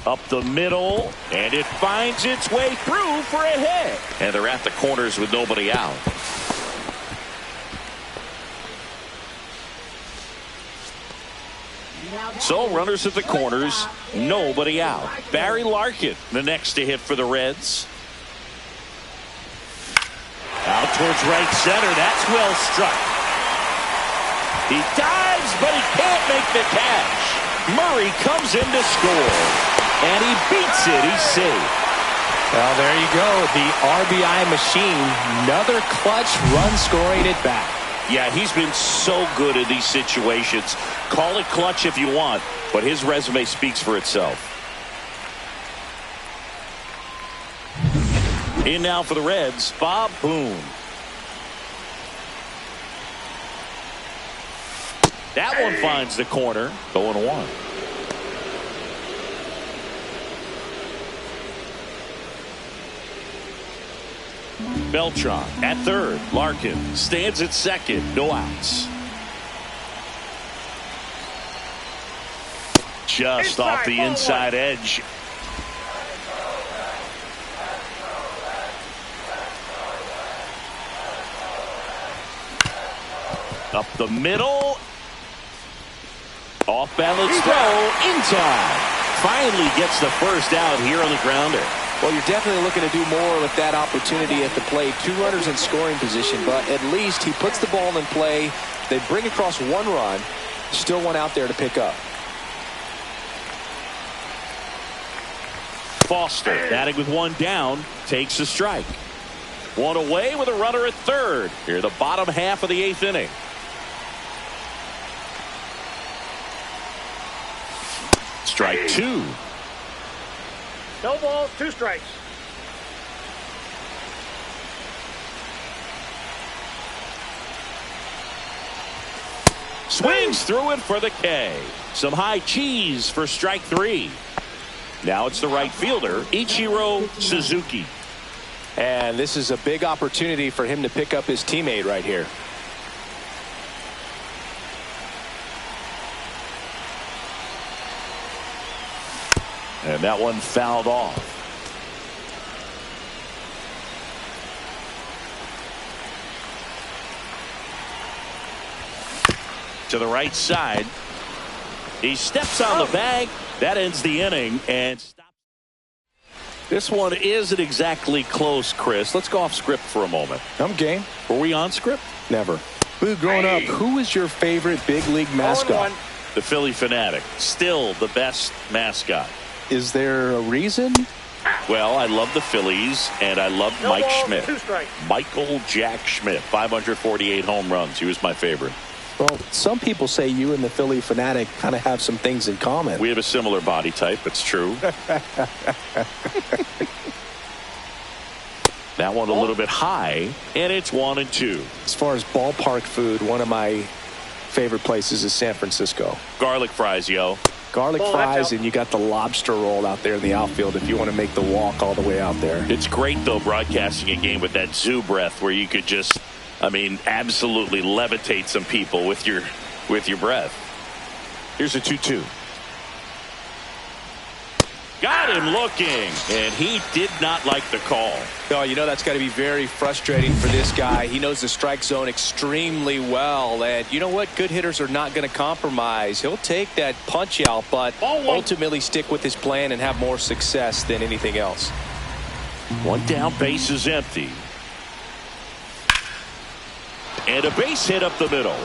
Up the middle, and it finds its way through for a hit. And they're at the corners with nobody out. So runners at the corners, nobody out. Barry Larkin, the next to hit for the Reds. Out towards right center. That's well struck. He dives, but he can't make the catch. Murray comes in to score. And he beats it. He's safe. Well, there you go. The RBI machine. Another clutch run scoring at bat. Yeah, he's been so good in these situations. Call it clutch if you want, but his resume speaks for itself. In now for the Reds, Bob Boone. That one finds the corner. 0-1. Beltran at third. Larkin stands at second. No outs. Just off the inside edge. Up the middle. Off balance throw in time. Finally gets the first out here on the grounder. Well, you're definitely looking to do more with that opportunity at the plate. 2 runners in scoring position, but at least he puts the ball in play. They bring across 1 run. Still one out there to pick up. Foster batting with 1 down, takes a strike. 1 away with a runner at third. Here the bottom half of the 8th inning. strike two. No balls, 2 strikes. Swings through it for the K. Some high cheese for strike three. Now it's the right fielder, Ichiro Suzuki. And this is a big opportunity for him to pick up his teammate right here. And that one fouled off. To the right side. He steps on the bag. That ends the inning and stops. This one isn't exactly close, Chris. Let's go off script for a moment. I'm game. Were we on script? Never. Boo, growing up, who was your favorite big league mascot? The Philly Fanatic. Still the best mascot. Is there a reason? Well, I love the Phillies, and I love No Mike balls, Schmidt. 2 strikes. Michael Jack Schmidt, 548 home runs. He was my favorite. Well, some people say you and the Philly Fanatic kind of have some things in common. We have a similar body type. It's true. That one a little bit high, and it's 1-2. As far as ballpark food, one of my favorite places is San Francisco. Garlic fries, yo. Garlic Oh, fries, that's and you got the lobster roll out there in the outfield if you want to make the walk all the way out there. It's great, though, broadcasting a game with that zoo breath where you could just, I mean, absolutely levitate some people with your breath. Here's a 2-2. Got him looking, and he did not like the call. Oh, you know that's got to be very frustrating for this guy. He knows the strike zone extremely well, and you know what? Good hitters are not going to compromise. He'll take that punch out, but ultimately stick with his plan and have more success than anything else. One down, base is empty. And a base hit up the middle.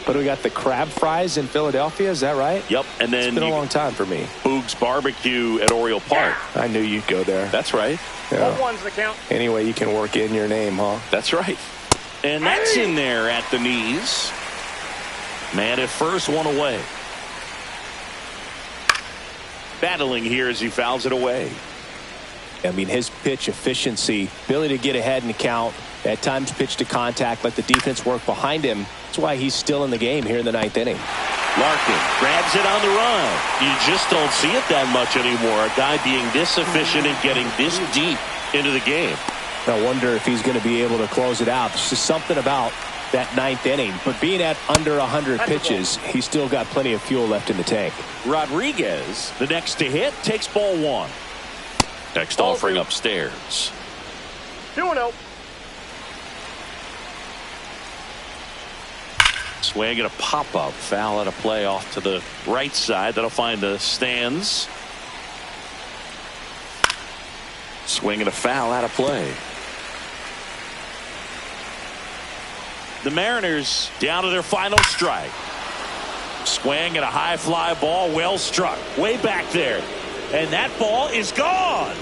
But we got the crab fries in Philadelphia, is that right? Yep, and then It's been a long time for me. Boog's Barbecue at Oriole Park. I knew you'd go there. That's right. Yeah. 1-1's the count. Anyway, you can work in your name, huh? That's right. And that's in there at the knees. Man at first, one away. Battling here as he fouls it away. I mean, his pitch efficiency, ability to get ahead in the count, at times pitch to contact, let the defense work behind him. That's why he's still in the game here in the 9th inning. Larkin grabs it on the run. You just don't see it that much anymore. A guy being this efficient and getting this deep into the game. I wonder if he's going to be able to close it out. There's just something about that 9th inning. But being at under 100 pitches, he's still got plenty of fuel left in the tank. Rodriguez, the next to hit, takes ball one. Next offering upstairs. 2-0. Swing and a pop-up. Foul and a play off to the right side. That'll find the stands. Swing and a foul out of play. The Mariners down to their final strike. Swing and a high fly ball, well struck. Way back there. And that ball is gone.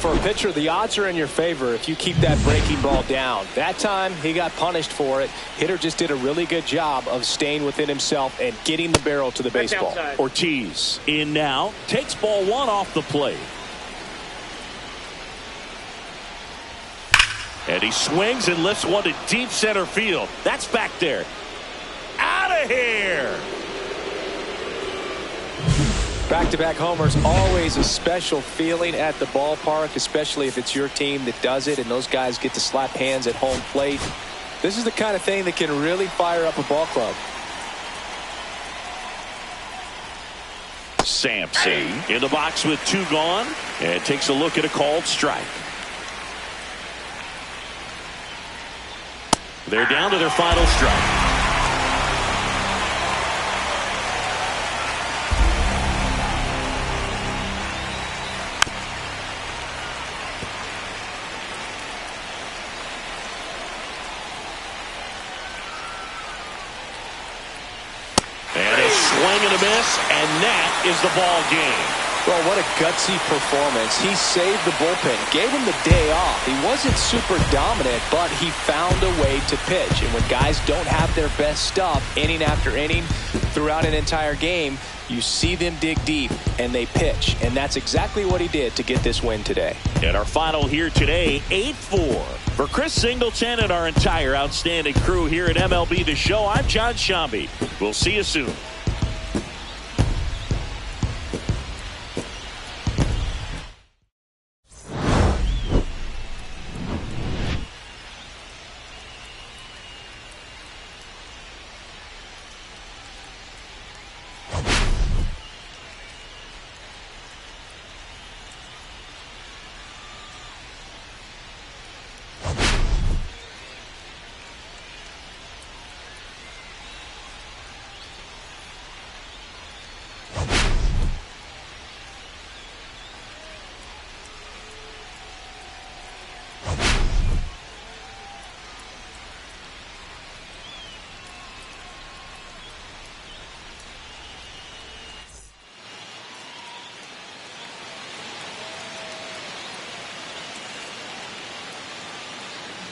For a pitcher, the odds are in your favor if you keep that breaking ball down. That time, he got punished for it. Hitter just did a really good job of staying within himself and getting the barrel to the baseball. Outside. Ortiz in now. Takes ball one off the plate. And he swings and lifts one to deep center field. That's back there. Out of here. Back-to-back homers, always a special feeling at the ballpark, especially if it's your team that does it and those guys get to slap hands at home plate. This is the kind of thing that can really fire up a ball club. Sampson in the box with two gone and takes a look at a called strike. They're down to their final strike. And a swing and a miss, and that is the ball game. Well, what a gutsy performance. He saved the bullpen, gave him the day off. He wasn't super dominant, but he found a way to pitch. And when guys don't have their best stuff inning after inning throughout an entire game, you see them dig deep and they pitch. And that's exactly what he did to get this win today. And our final here today, 8-4. For Chris Singleton and our entire outstanding crew here at MLB The Show, I'm John Shambi. We'll see you soon.